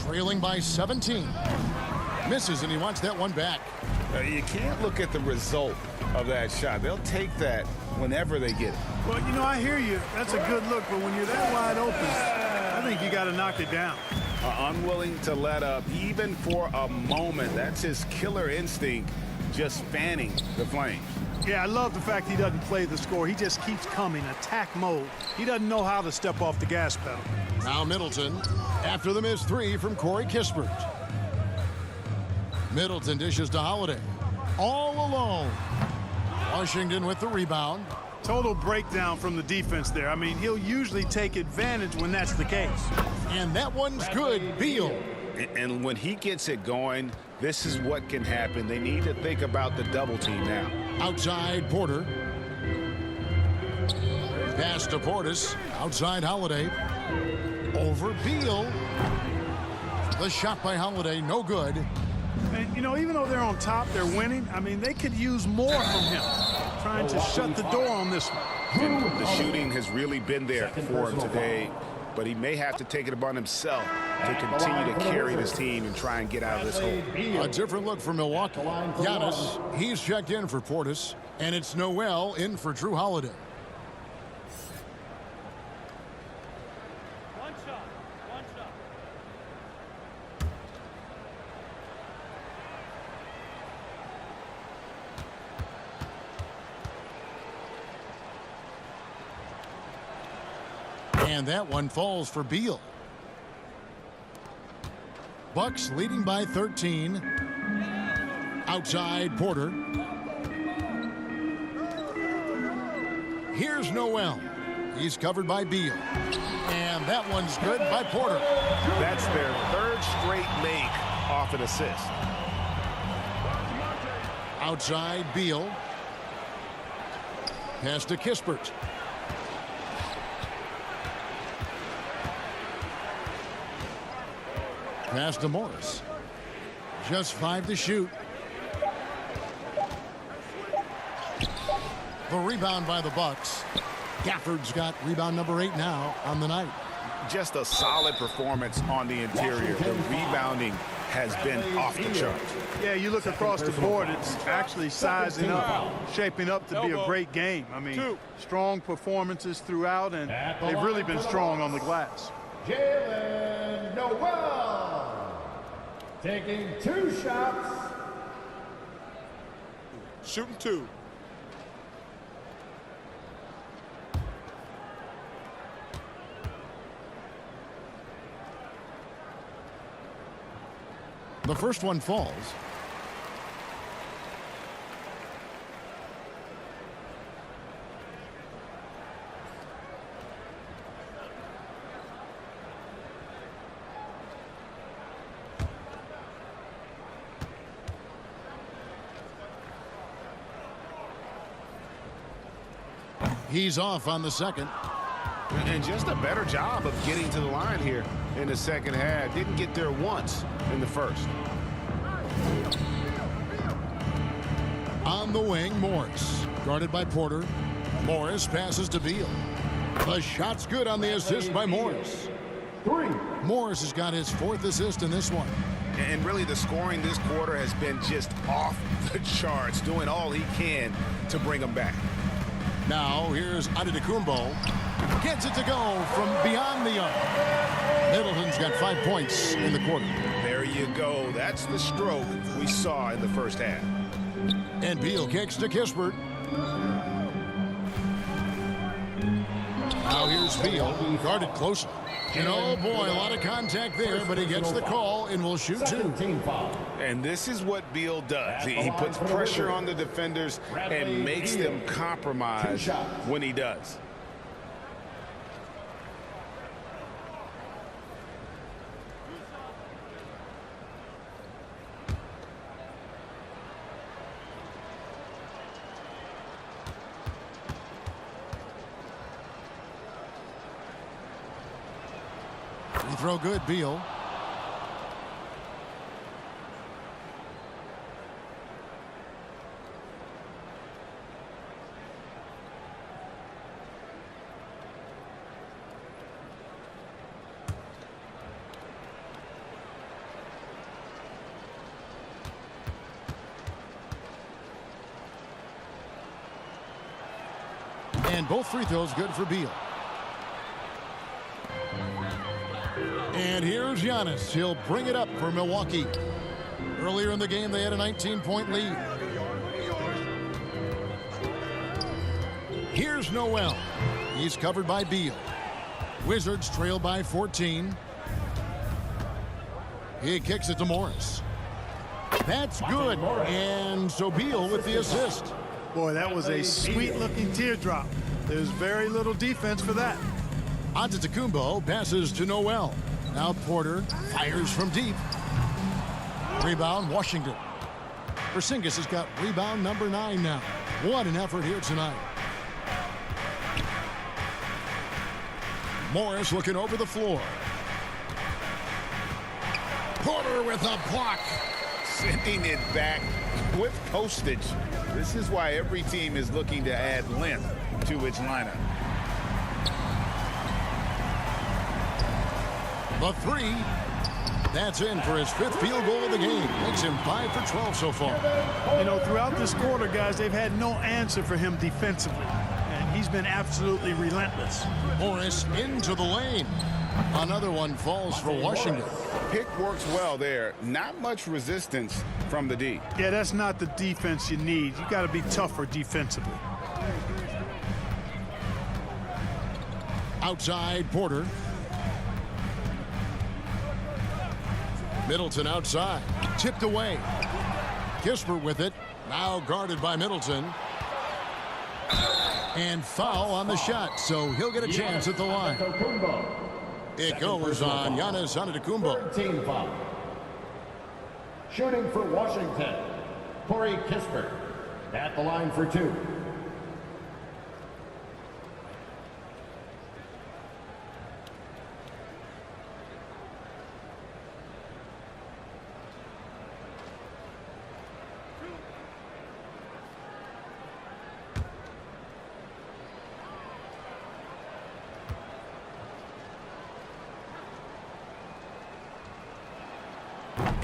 Trailing by 17. Misses, and he wants that one back. You can't look at the result of that shot. They'll take that whenever they get it. Well, you know, I hear you. That's a good look, but when you're that wide open, I think you got to knock it down. Unwilling to let up, even for a moment. That's his killer instinct, just fanning the flames. Yeah, I love the fact he doesn't play the score. He just keeps coming, attack mode. He doesn't know how to step off the gas pedal. Now Middleton, after the missed 3 from Corey Kispert. Middleton dishes to Holiday. All alone. Washington with the rebound. Total breakdown from the defense there. I mean, he'll usually take advantage when that's the case. And that one's good. Beal. And when he gets it going, this is what can happen. They need to think about the double team now. Outside Porter. Pass to Portis. Outside Holiday. Over Beal. The shot by Holiday, no good. And, you know, even though they're on top, they're winning. I mean, they could use more from him. Trying to shut the door on this one. And the shooting has really been there for him today, but he may have to take it upon himself to continue to carry this team and try and get out of this hole. A different look for Milwaukee. Giannis, he's checked in for Portis, and it's Noel in for Drew Holiday. And that one falls for Beal. Bucks leading by 13. Outside Porter. Here's Noel. He's covered by Beal. And that one's good by Porter. That's their third straight make off an assist. Outside Beal. Pass to Kispert. Pass to Morris. Just 5 to shoot. The rebound by the Bucks. Gafford's got rebound number 8 now on the night. Just a solid performance on the interior. The rebounding has been off the charts. Yeah, you look across the board, it's actually sizing up, shaping up to be a great game. I mean, strong performances throughout, and they've really been strong on the glass. Jalen Noel taking 2 shots. Shooting 2. The first one falls. He's off on the second. And just a better job of getting to the line here in the second half. Didn't get there once in the first. On the wing, Morris. Guarded by Porter. Morris passes to Beal. The shot's good on the assist by Morris. 3. Morris has got his 4th assist in this one. And really the scoring this quarter has been just off the charts, doing all he can to bring them back. Now here's Antetokounmpo. Gets it to go from beyond the arc. Middleton's got 5 points in the quarter. There you go. That's the stroke we saw in the first half. And Beal kicks to Kispert. Now here's Beal, guarded closely. And oh boy, a lot of contact there, but he gets the call and will shoot 2. And this is what Beal does. He puts pressure on the defenders and makes them compromise when he does. Free throw good, Beal. And both free throws good for Beal. And here's Giannis. He'll bring it up for Milwaukee. Earlier in the game, they had a 19-point lead. Here's Noel. He's covered by Beal. Wizards trail by 14. He kicks it to Morris. That's good. And so Beal with the assist. Boy, that was a sweet-looking teardrop. There's very little defense for that. Antetokounmpo passes to Noel. Now Porter fires from deep. Rebound, Washington. Porzingis has got rebound number 9 now. What an effort here tonight. Morris looking over the floor. Porter with a block. Sending it back with postage. This is why every team is looking to add length to its lineup. The three. That's in for his 5th field goal of the game. Makes him 5 for 12 so far. You know, throughout this quarter, guys, they've had no answer for him defensively. And he's been absolutely relentless. Morris into the lane. Another one falls for Washington. Pick works well there. Not much resistance from the D. Yeah, that's not the defense you need. You got to be tougher defensively. Outside Porter. Middleton outside. Tipped away. Kispert with it. Now guarded by Middleton. And foul on the shot, so he'll get a chance at the line. It goes on Giannis Antetokounmpo. 13 foul. Shooting for Washington, Corey Kispert at the line for 2.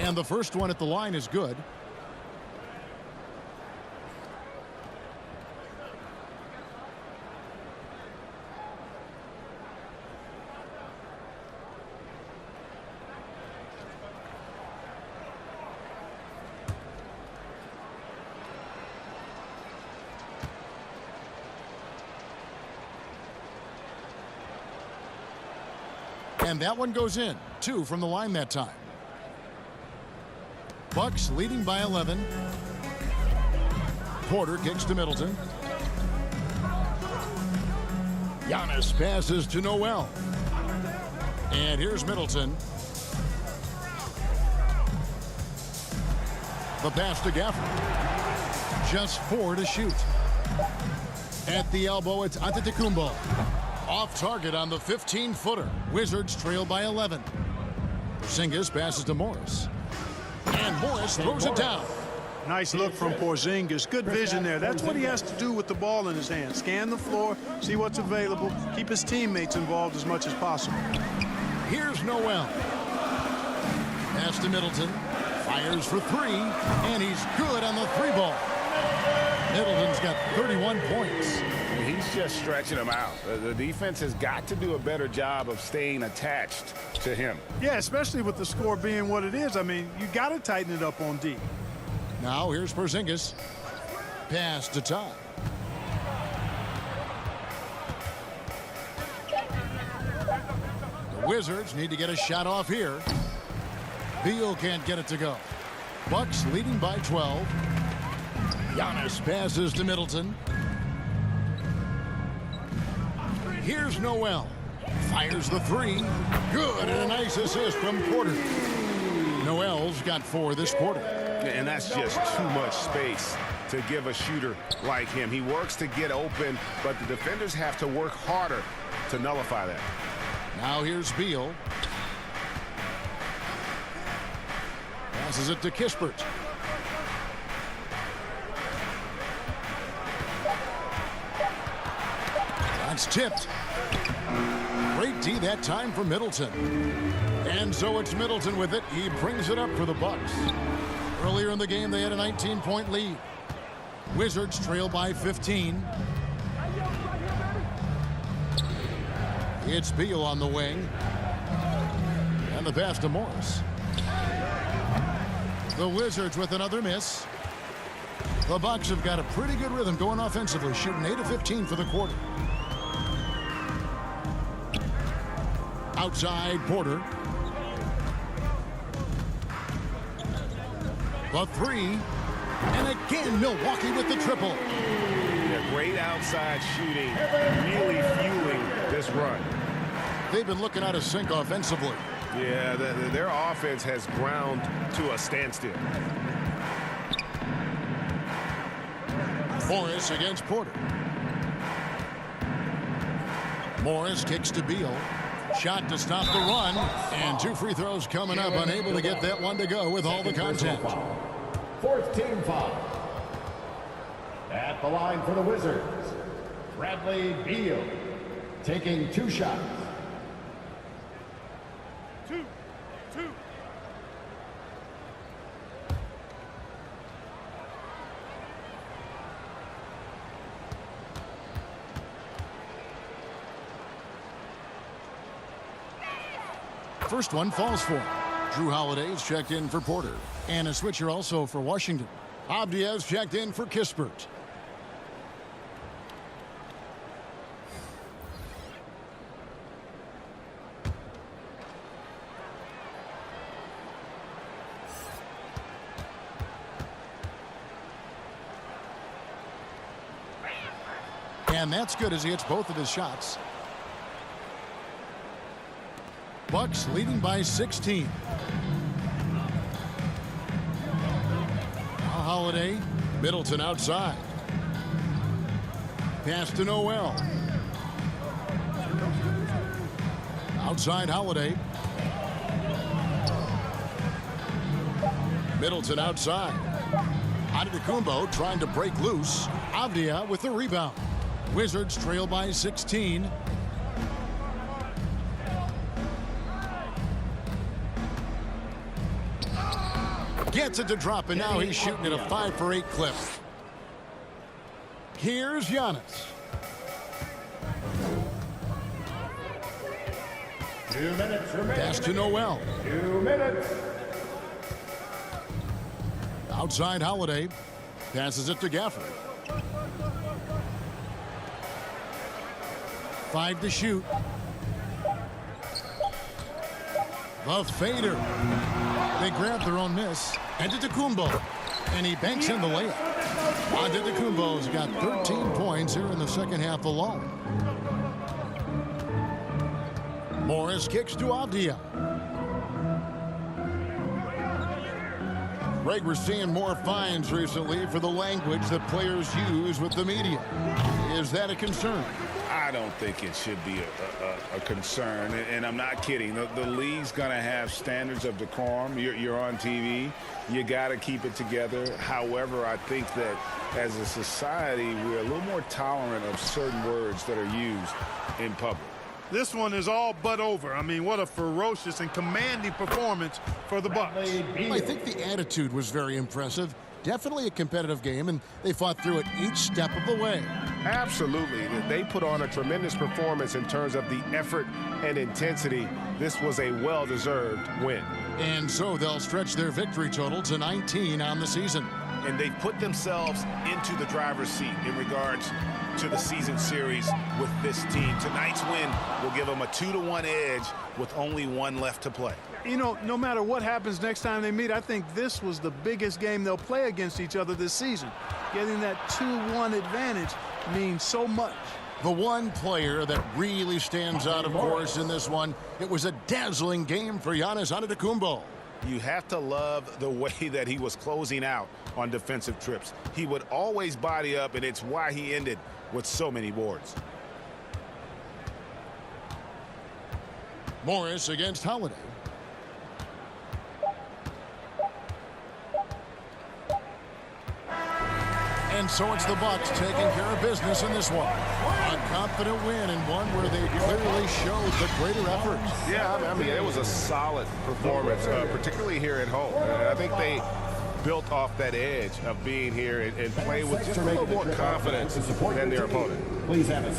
And the first one at the line is good. And that one goes in. 2 from the line that time. Bucks leading by 11. Porter kicks to Middleton. Giannis passes to Noel. And here's Middleton. The pass to Gafford. Just 4 to shoot. At the elbow, it's Antetokounmpo. Off target on the 15-footer. Wizards trail by 11. Porzingis passes to Morris. And Morris throws it down. Nice look from Porzingis. Good vision there. That's what he has to do with the ball in his hand. Scan the floor, see what's available, keep his teammates involved as much as possible. Here's Noel. Pass to Middleton. Fires for 3. And he's good on the 3-ball. Middleton's got 31 points. He's just stretching them out. The defense has got to do a better job of staying attached to him. Yeah, especially with the score being what it is. I mean, you got to tighten it up on D. Now here's Porzingis. Pass to Todd. The Wizards need to get a shot off here. Beal can't get it to go. Bucks leading by 12. Giannis passes to Middleton. Here's Noel. Fires the 3. Good, and a nice assist from Porter. Noel's got 4 this quarter. And that's just too much space to give a shooter like him. He works to get open, but the defenders have to work harder to nullify that. Now here's Beal. Passes it to Kispert. That's tipped. Great D that time for Middleton. And so it's Middleton with it. He brings it up for the Bucks. Earlier in the game, they had a 19-point lead. Wizards trail by 15. It's Beal on the wing. And the pass to Morris. The Wizards with another miss. The Bucks have got a pretty good rhythm going offensively, shooting 8 of 15 for the quarter. Outside Porter. The 3. And again, Milwaukee with the triple. Yeah, great outside shooting, really fueling this run. They've been looking out of sync offensively. Yeah, their offense has ground to a standstill. Morris against Porter. Morris kicks to Beal. Shot to stop the run. And 2 free throws coming up. Unable to get that one to go with all the contact. 4th team foul. At the line for the Wizards, Bradley Beal taking 2 shots. 2. First one falls for him. Drew Holiday's checked in for Porter. And a switcher also for Washington. Avdia's checked in for Kispert. And that's good as he hits both of his shots. Bucks leading by 16. Now Holiday, Middleton outside. Pass to Noel. Outside Holiday. Middleton outside. Antetokounmpo trying to break loose. Avdia with the rebound. Wizards trail by 16. Gets it to drop, and now he's shooting at a 5-for-8 clip. Here's Giannis. 2 minutes remaining. Pass to Noel. 2 minutes. Outside Holiday. Passes it to Gafford. 5 to shoot. The fader. They grab their own miss. Antetokounmpo. And he banks in the layup. Antetokounmpo's got 13 points here in the second half alone. Morris kicks to Avdia. Greg, we're seeing more fines recently for the language that players use with the media. Is that a concern? I don't think it should be a concern, and I'm not kidding. The league's going to have standards of decorum. You're on TV. You got to keep it together. However, I think that as a society, we're a little more tolerant of certain words that are used in public. This one is all but over. I mean, what a ferocious and commanding performance for the Bucks. I think the attitude was very impressive. Definitely a competitive game, and they fought through it each step of the way. Absolutely. They put on a tremendous performance in terms of the effort and intensity. This was a well-deserved win. And so they'll stretch their victory total to 19 on the season. And they've put themselves into the driver's seat in regards to the season series with this team. Tonight's win will give them a 2-1 edge with only 1 left to play. You know, no matter what happens next time they meet, I think this was the biggest game they'll play against each other this season. Getting that 2-1 advantage means so much. The one player that really stands out, of course, in this one, it was a dazzling game for Giannis Antetokounmpo. You have to love the way that he was closing out on defensive trips. He would always body up, and it's why he ended with so many boards. Morris against Holiday. And so it's the Bucks taking care of business in this one. A confident win and one where they clearly showed the greater effort. Yeah, I mean, it was a solid performance, particularly here at home. I think they built off that edge of being here and play with just a little more confidence than their opponent.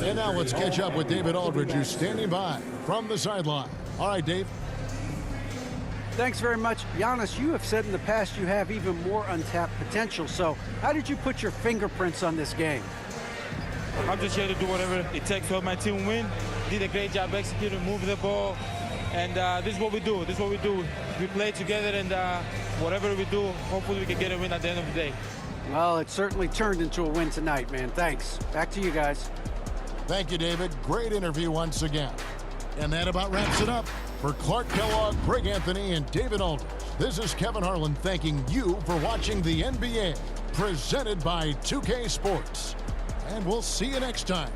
And now let's catch up with David Aldridge, who's standing by from the sideline. All right, Dave. Thanks very much. Giannis, you have said in the past you have even more untapped potential. So how did you put your fingerprints on this game? I'm just here to do whatever it takes to help my team win. Did a great job executing, moving the ball. And this is what we do. This is what we do. We play together, and whatever we do, hopefully we can get a win at the end of the day. Well, it certainly turned into a win tonight, man. Thanks. Back to you guys. Thank you, David. Great interview once again. And that about wraps it up. For Clark Kellogg, Greg Anthony, and David Aldridge, this is Kevin Harlan thanking you for watching the NBA, presented by 2K Sports. And we'll see you next time.